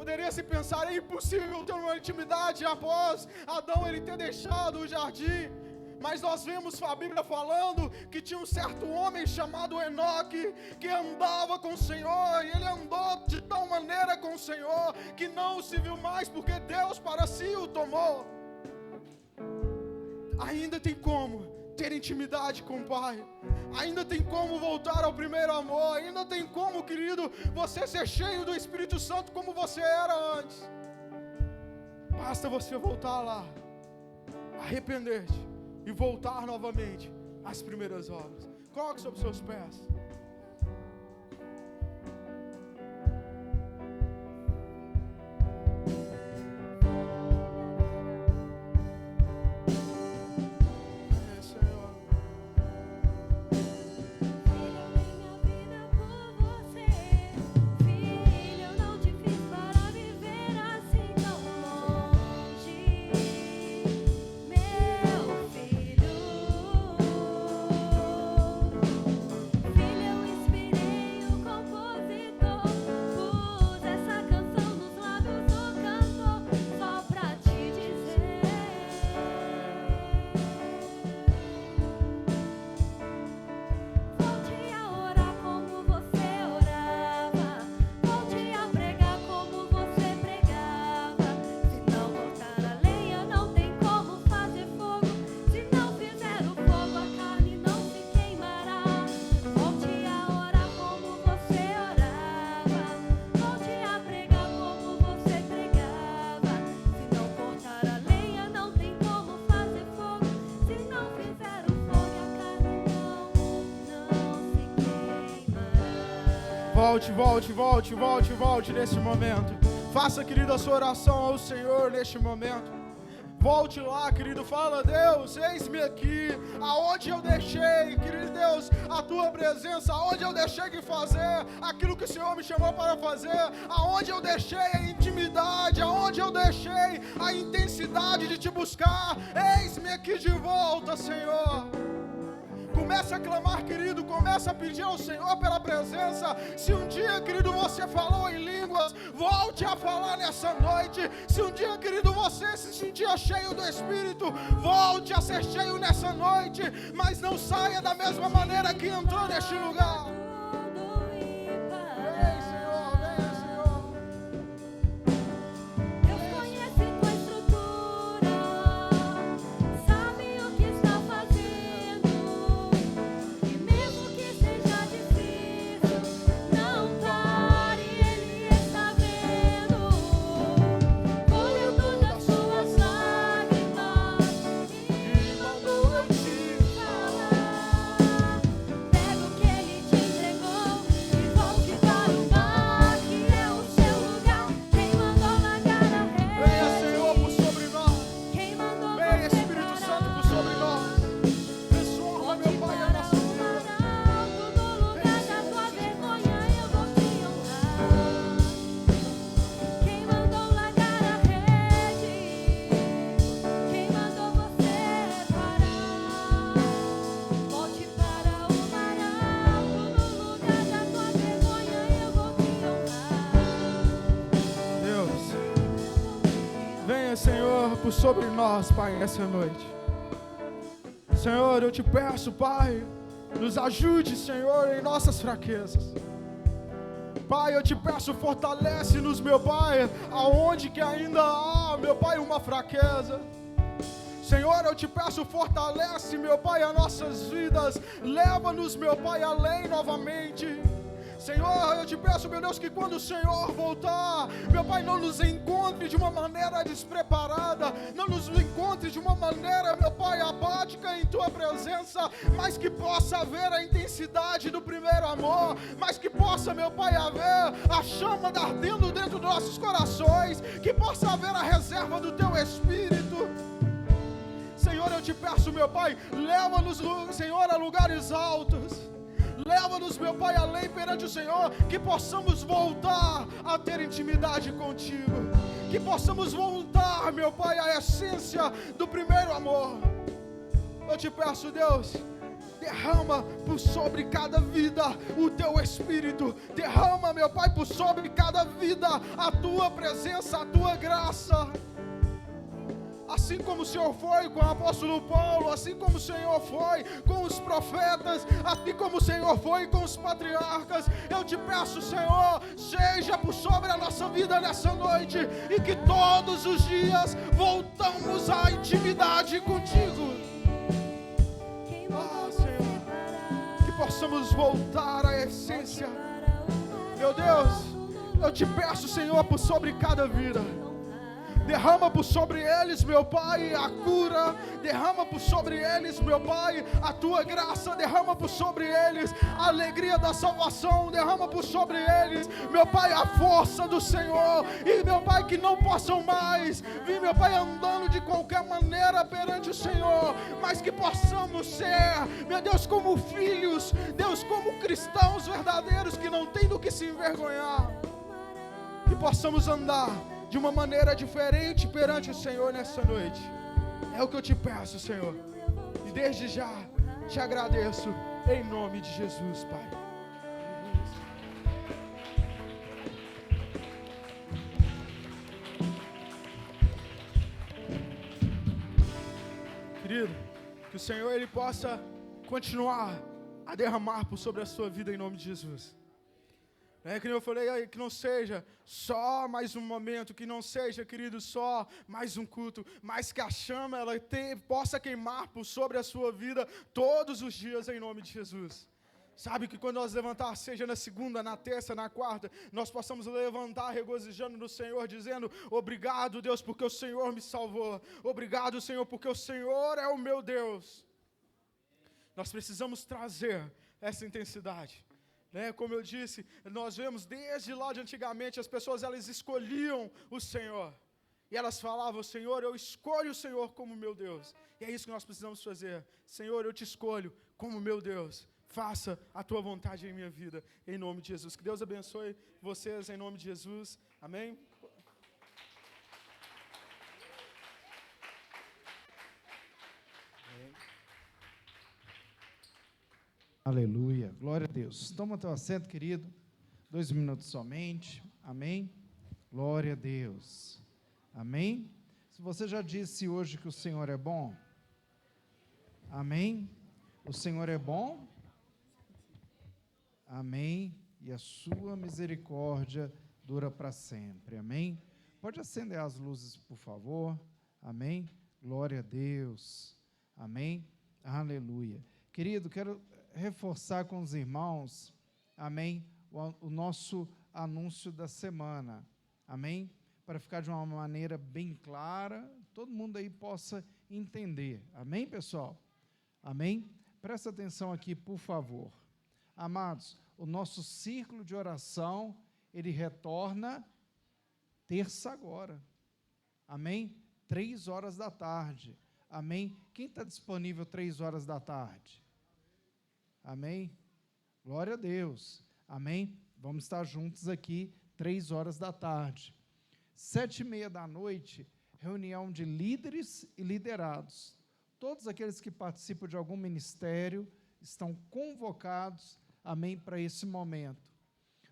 Poderia se pensar, é impossível ter uma intimidade após Adão ele ter deixado o jardim. Mas nós vemos a Bíblia falando que tinha um certo homem chamado Enoque, que andava com o Senhor, e ele andou de tal maneira com o Senhor, que não se viu mais, porque Deus para si o tomou. Ainda tem como ter intimidade com o Pai, ainda tem como voltar ao primeiro amor, ainda tem como, querido, você ser cheio do Espírito Santo como você era antes. Basta você voltar lá, arrepender-te e voltar novamente às primeiras obras. Coloque sobre seus pés. Volte nesse momento. Faça, querido, a sua oração ao Senhor neste momento. Volte lá, querido, fala: Deus, eis-me aqui, aonde eu deixei, querido Deus, a tua presença, aonde eu deixei de fazer aquilo que o Senhor me chamou para fazer, aonde eu deixei a intimidade, aonde eu deixei a intensidade de te buscar. Eis-me aqui de volta, Senhor. Comece a clamar, querido, comece a pedir ao Senhor pela presença. Se um dia, querido, você falou em línguas, volte a falar nessa noite. Se um dia, querido, você se sentia cheio do Espírito, volte a ser cheio nessa noite, mas não saia da mesma maneira que entrou neste lugar. por sobre nós, Pai, nessa noite. Senhor, eu te peço, Pai, nos ajude, Senhor, em nossas fraquezas. Pai, eu te peço, fortalece-nos, meu Pai, aonde que ainda há, meu Pai, uma fraqueza. Senhor, eu te peço, fortalece, meu Pai, as nossas vidas, leva-nos, meu Pai, além novamente. Senhor, eu te peço, meu Deus, que quando o Senhor voltar, meu Pai, não nos encontre de uma maneira despreparada, não nos encontre de uma maneira, meu Pai, apática em Tua presença, mas que possa haver a intensidade do primeiro amor, mas que possa, meu Pai, haver a chama ardendo dentro dos nossos corações, que possa haver a reserva do Teu Espírito. Senhor, eu te peço, meu Pai, leva-nos, Senhor, a lugares altos. Leva-nos, meu Pai, além perante o Senhor, que possamos voltar a ter intimidade contigo, que possamos voltar, meu Pai, à essência do primeiro amor. Eu te peço, Deus, derrama por sobre cada vida o Teu Espírito, derrama, meu Pai, por sobre cada vida a Tua presença, a Tua graça. Assim como o Senhor foi com o apóstolo Paulo, assim como o Senhor foi com os profetas, assim como o Senhor foi com os patriarcas, eu te peço, Senhor, seja por sobre a nossa vida nessa noite, e que todos os dias voltamos à intimidade contigo. Ah, Senhor, que possamos voltar à essência. Meu Deus, eu te peço, Senhor, por sobre cada vida. Derrama por sobre eles, meu Pai, a cura. Derrama por sobre eles, meu Pai, a Tua graça. Derrama por sobre eles a alegria da salvação. Derrama por sobre eles, meu Pai, a força do Senhor. E, meu Pai, que não possam mais vir, meu Pai, andando de qualquer maneira perante o Senhor, mas que possamos ser, meu Deus, como filhos, Deus, como cristãos verdadeiros que não tem do que se envergonhar. Que possamos andar de uma maneira diferente perante o Senhor nessa noite. É o que eu te peço, Senhor. E desde já te agradeço em nome de Jesus, Pai. Querido, que o Senhor ele possa continuar a derramar por sobre a sua vida em nome de Jesus. Que eu falei, que não seja só mais um momento, que não seja, querido, só mais um culto, mas que a chama ela possa queimar por sobre a sua vida todos os dias em nome de Jesus. Sabe, que quando nós levantar, seja na segunda, na terça, na quarta, nós possamos levantar regozijando no Senhor, dizendo, obrigado, Deus, porque o Senhor me salvou. Obrigado, Senhor, porque o Senhor é o meu Deus. Nós precisamos trazer essa intensidade. Como eu disse, nós vemos desde lá de antigamente, as pessoas elas escolhiam o Senhor, e elas falavam, Senhor, eu escolho o Senhor como meu Deus, e é isso que nós precisamos fazer. Senhor, eu te escolho como meu Deus, faça a tua vontade em minha vida, em nome de Jesus. Que Deus abençoe vocês em nome de Jesus, amém? Aleluia, glória a Deus. Toma teu assento, querido, 2 minutos somente, amém? Glória a Deus, amém? Se você já disse hoje que o Senhor é bom, amém? O Senhor é bom, amém? E a sua misericórdia dura para sempre, amém? Pode acender as luzes, por favor, amém? Glória a Deus, amém? Aleluia. Querido, quero reforçar com os irmãos, amém, o nosso anúncio da semana, amém, para ficar de uma maneira bem clara, todo mundo aí possa entender, amém, pessoal? Amém? Presta atenção aqui, por favor. Amados, o nosso círculo de oração, ele retorna terça agora, amém? 3 horas da tarde, amém? Quem está disponível 3 horas da tarde? Amém? Glória a Deus. Amém? Vamos estar juntos aqui, 3 horas da tarde. 7h30 da noite, reunião de líderes e liderados. Todos aqueles que participam de algum ministério estão convocados, amém, para esse momento.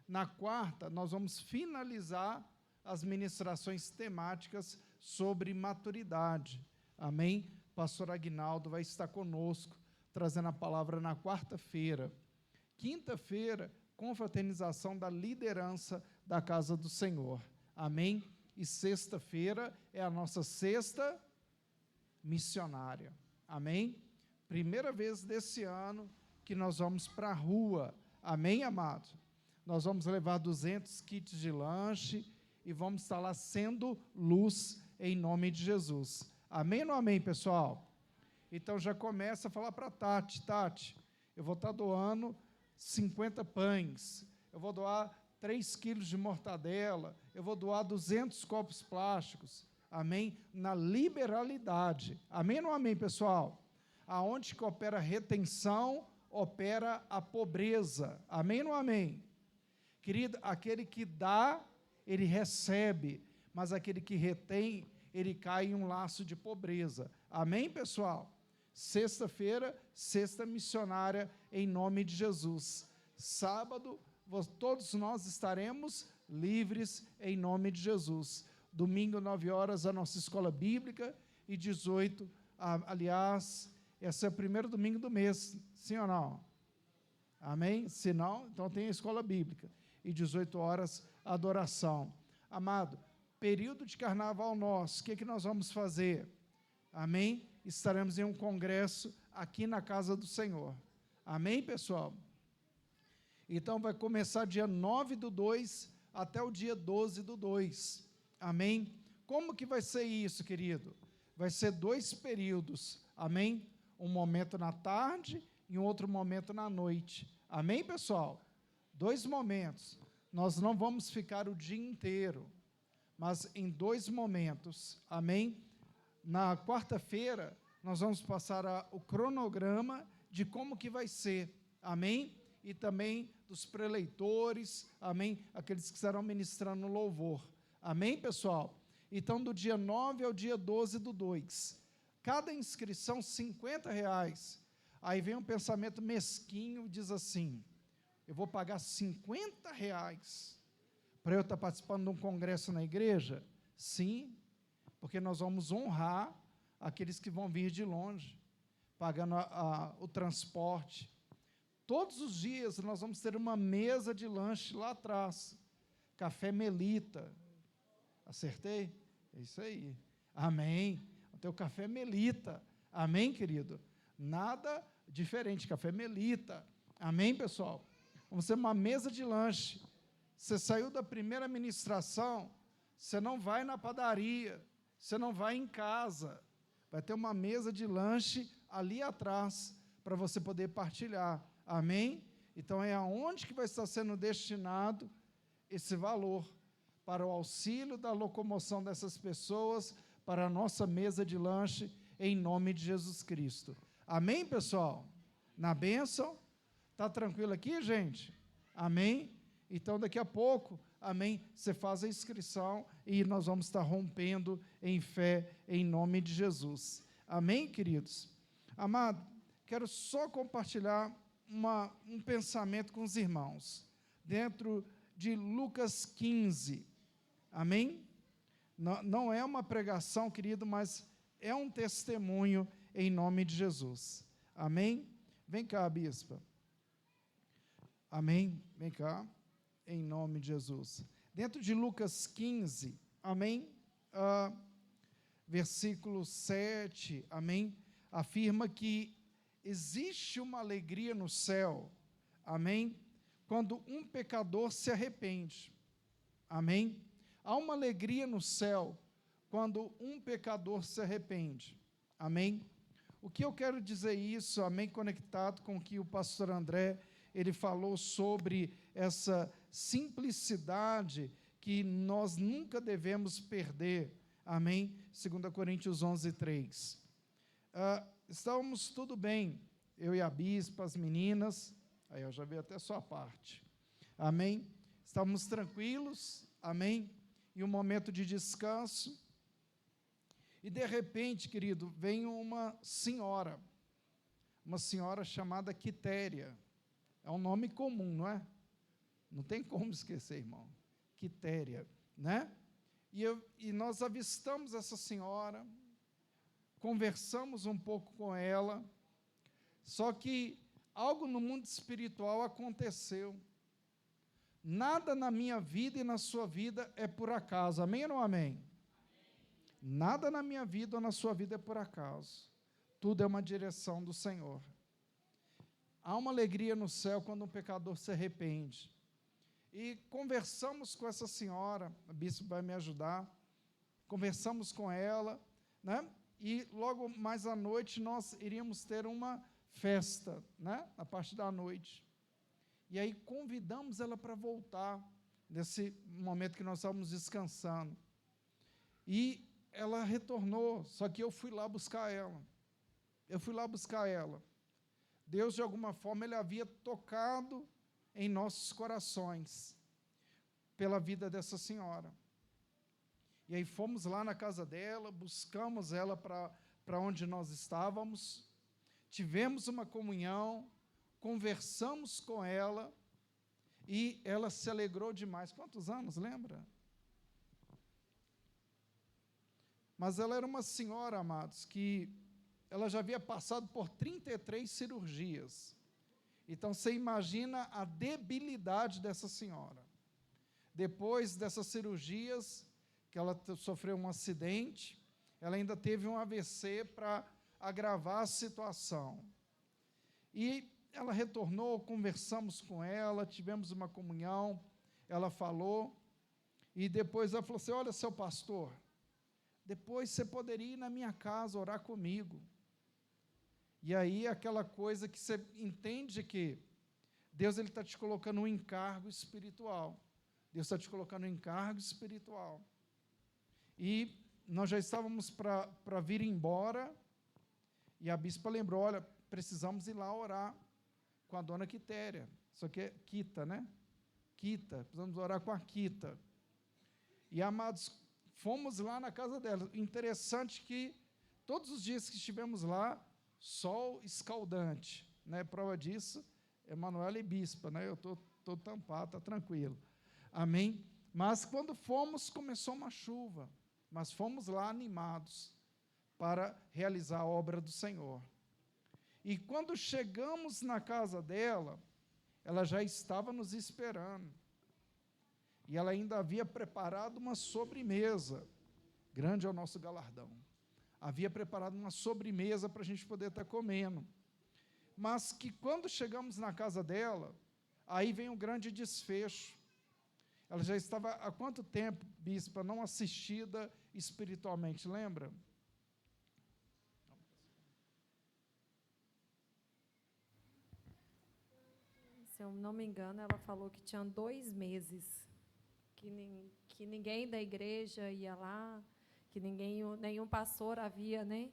Na quarta, nós vamos finalizar as ministrações temáticas sobre maturidade. Amém? Pastor Aguinaldo vai estar conosco, trazendo a palavra na quarta-feira. Quinta-feira, confraternização da liderança da casa do Senhor. Amém? E sexta-feira é a nossa sexta missionária. Amém? Primeira vez desse ano que nós vamos para a rua. Amém, amado? Nós vamos levar 200 kits de lanche e vamos estar lá sendo luz em nome de Jesus. Amém ou não amém, pessoal? Então já começa a falar para Tati, eu vou estar doando 50 pães, eu vou doar 3 quilos de mortadela, eu vou doar 200 copos plásticos. Amém? Na liberalidade. Amém ou não amém, pessoal? Aonde que opera retenção, opera a pobreza. Amém ou não amém? Querido, aquele que dá, ele recebe, mas aquele que retém, ele cai em um laço de pobreza. Amém, pessoal? Sexta-feira, sexta missionária, em nome de Jesus. Sábado, todos nós estaremos livres em nome de Jesus. Domingo, 9 horas, a nossa escola bíblica, e 18, aliás, esse é o primeiro domingo do mês, sim ou não? Amém? Se não, então tem a escola bíblica. E 18 horas, a adoração. Amado, período de carnaval nosso, o que nós vamos fazer? Amém? Estaremos em um congresso aqui na casa do Senhor. Amém, pessoal? Então, vai começar dia 9/2 até o dia 12/2. Amém? Como que vai ser isso, querido? Vai ser 2 períodos. Amém? Um momento na tarde e um outro momento na noite. Amém, pessoal? 2 momentos. Nós não vamos ficar o dia inteiro, mas em 2 momentos. Amém? Na quarta-feira, nós vamos passar o cronograma de como que vai ser. Amém? E também dos preleitores. Amém? Aqueles que estarão ministrando louvor. Amém, pessoal? Então, do dia 9 ao dia 12/2. Cada inscrição, R$50. Aí vem um pensamento mesquinho e diz assim: eu vou pagar R$50 para eu estar participando de um congresso na igreja? Sim, porque nós vamos honrar aqueles que vão vir de longe, pagando o transporte. Todos os dias nós vamos ter uma mesa de lanche lá atrás, café Melita. Acertei? É isso aí. Amém. O teu café Melita. Amém, querido? Nada diferente, café Melita. Amém, pessoal? Vamos ter uma mesa de lanche. Você saiu da primeira ministração, você não vai na padaria, você não vai em casa. Vai ter uma mesa de lanche ali atrás, para você poder partilhar. Amém? Então, é aonde que vai estar sendo destinado esse valor, para o auxílio da locomoção dessas pessoas, para a nossa mesa de lanche, em nome de Jesus Cristo. Amém, pessoal? Na bênção? Está tranquilo aqui, gente? Amém? Então, daqui a pouco, amém, você faz a inscrição e nós vamos estar rompendo em fé, em nome de Jesus. Amém, queridos? Amado, quero só compartilhar um pensamento com os irmãos, dentro de Lucas 15. Amém? Não é uma pregação, querido, mas é um testemunho em nome de Jesus. Amém? Vem cá, bispa. Amém? Vem cá, em nome de Jesus. Dentro de Lucas 15, amém? Versículo 7, amém? Afirma que existe uma alegria no céu, amém? Quando um pecador se arrepende, amém? Há uma alegria no céu quando um pecador se arrepende, amém? O que eu quero dizer isso, amém, conectado com o que o pastor André, ele falou sobre essa simplicidade que nós nunca devemos perder, amém? 2 Coríntios 11:3. Estávamos tudo bem, eu e a bispa, as meninas, aí eu já vi até sua parte, amém? Estávamos tranquilos, amém? E um momento de descanso, e de repente, querido, vem uma senhora chamada Quitéria. É um nome comum, não é? Não tem como esquecer, irmão. Quitéria, né? E nós avistamos essa senhora, conversamos um pouco com ela, só que algo no mundo espiritual aconteceu. Nada na minha vida e na sua vida é por acaso, amém ou não amém? Nada na minha vida ou na sua vida é por acaso, tudo é uma direção do Senhor. Há uma alegria no céu quando um pecador se arrepende. E conversamos com essa senhora, a bispo vai me ajudar, conversamos com ela, né? E logo mais à noite nós iríamos ter uma festa, né? Na parte da noite. E aí convidamos ela para voltar, nesse momento que nós estávamos descansando. E ela retornou, só que eu fui lá buscar ela. Deus, de alguma forma, Ele havia tocado em nossos corações, pela vida dessa senhora. E aí fomos lá na casa dela, buscamos ela para onde nós estávamos, tivemos uma comunhão, conversamos com ela, e ela se alegrou demais. Quantos anos, lembra? Mas ela era uma senhora, amados, que ela já havia passado por 33 cirurgias. Então, você imagina a debilidade dessa senhora. Depois dessas cirurgias, que ela sofreu um acidente, ela ainda teve um AVC para agravar a situação. E ela retornou, conversamos com ela, tivemos uma comunhão, ela falou, e depois ela falou assim: olha, seu pastor, depois você poderia ir na minha casa orar comigo. E aí aquela coisa que você entende que Deus está te colocando um encargo espiritual. Deus está te colocando um encargo espiritual. E nós já estávamos para vir embora, e a bispa lembrou: olha, precisamos ir lá orar com a dona Quitéria. Isso aqui é Quita, né? Quita, precisamos orar com a Quita. E, amados, fomos lá na casa dela. Interessante que todos os dias que estivemos lá, sol escaldante, né? Prova disso, Emanuela e bispa, né? Eu estou tampado, está tranquilo. Amém? Mas quando fomos, começou uma chuva, mas fomos lá animados para realizar a obra do Senhor. E quando chegamos na casa dela, ela já estava nos esperando. E ela ainda havia preparado uma sobremesa. Grande é o nosso galardão. Havia preparado uma sobremesa para a gente poder estar comendo. Mas que quando chegamos na casa dela, aí vem um grande desfecho. Ela já estava há quanto tempo, bispa, não assistida espiritualmente, lembra? Se eu não me engano, ela falou que tinha 2 meses, que ninguém da igreja ia lá, que nenhum pastor havia, né,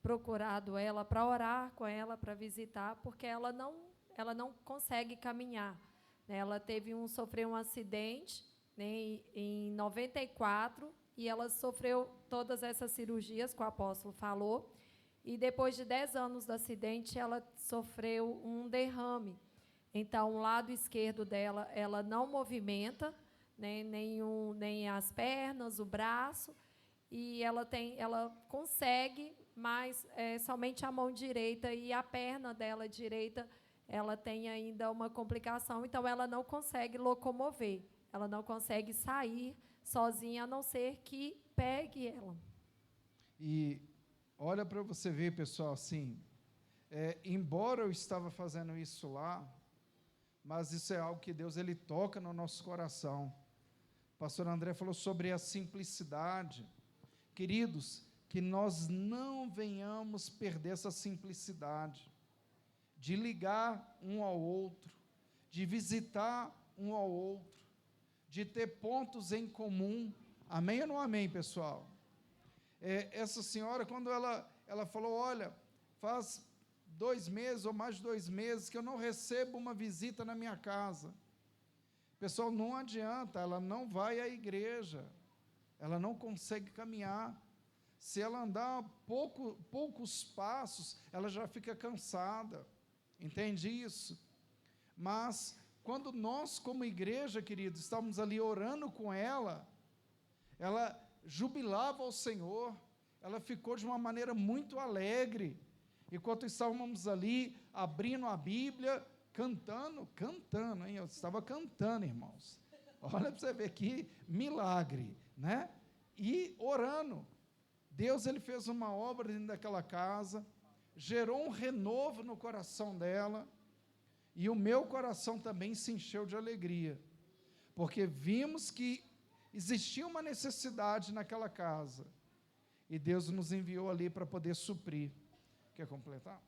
procurado ela para orar com ela, para visitar, porque ela não consegue caminhar. Ela sofreu um acidente, né, em 94, e ela sofreu todas essas cirurgias que o apóstolo falou, e depois de 10 anos do acidente, ela sofreu um derrame. Então, o lado esquerdo dela, ela não movimenta, né, nem as pernas, o braço, e ela consegue, mas somente a mão direita e a perna dela direita, ela tem ainda uma complicação, então ela não consegue locomover, ela não consegue sair sozinha, a não ser que pegue ela. E olha para você ver, pessoal, assim, embora eu estava fazendo isso lá, mas isso é algo que Deus, Ele toca no nosso coração. O pastor André falou sobre a simplicidade. Queridos, que nós não venhamos perder essa simplicidade, de ligar um ao outro, de visitar um ao outro, de ter pontos em comum. Amém ou não amém, pessoal? Essa senhora, quando ela falou: olha, faz 2 meses ou mais de 2 meses que eu não recebo uma visita na minha casa. Pessoal, não adianta, ela não vai à igreja, ela não consegue caminhar. Se ela andar poucos passos, ela já fica cansada. Entende isso? Mas, quando nós, como igreja, queridos, estamos ali orando com ela ela jubilava ao Senhor, ela ficou de uma maneira muito alegre, enquanto estávamos ali, abrindo a Bíblia, cantando, hein? Eu estava cantando, irmãos, olha para você ver que milagre, né? E orando, Deus, ele fez uma obra dentro daquela casa, gerou um renovo no coração dela, e o meu coração também se encheu de alegria, porque vimos que existia uma necessidade naquela casa, e Deus nos enviou ali para poder suprir. Quer completar?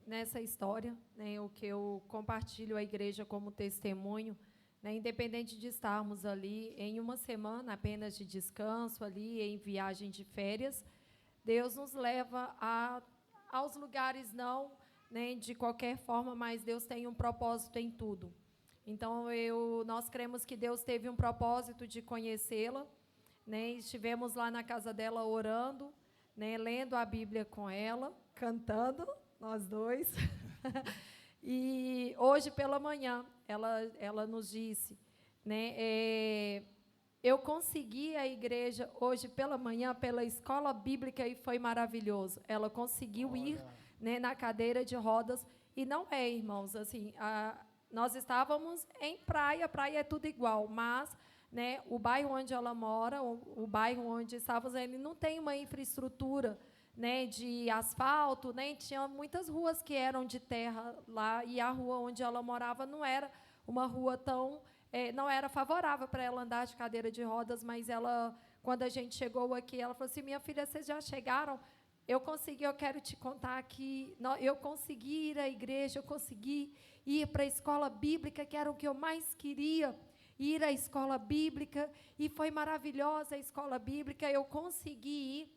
Nessa história, né, o que eu compartilho à igreja como testemunho, né, independente de estarmos ali em uma semana apenas de descanso, ali em viagem de férias, Deus nos leva aos lugares não, né, de qualquer forma, mas Deus tem um propósito em tudo. Então, nós cremos que Deus teve um propósito de conhecê-la, né, estivemos lá na casa dela orando, né, lendo a Bíblia com ela, cantando, nós dois. E hoje pela manhã, ela nos disse, né, eu consegui a igreja hoje pela manhã, pela escola bíblica, e foi maravilhoso. Ela conseguiu ir, né, na cadeira de rodas, e não é, irmãos, assim, nós estávamos em praia é tudo igual, mas, né, o bairro onde ela mora, o bairro onde estávamos, ele não tem uma infraestrutura, né, de asfalto, né, tinha muitas ruas que eram de terra lá, e a rua onde ela morava não era uma rua tão, não era favorável para ela andar de cadeira de rodas, mas ela, quando a gente chegou aqui, ela falou assim, minha filha, vocês já chegaram? Eu quero te contar que eu consegui ir à igreja, eu consegui ir para a escola bíblica, que era o que eu mais queria, ir à escola bíblica, e foi maravilhosa a escola bíblica, eu consegui ir.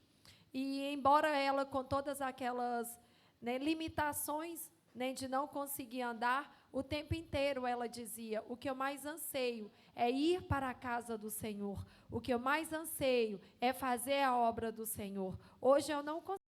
E, embora ela, com todas aquelas, né, limitações, né, de não conseguir andar, o tempo inteiro ela dizia, o que eu mais anseio é ir para a casa do Senhor, o que eu mais anseio é fazer a obra do Senhor. Hoje eu não consigo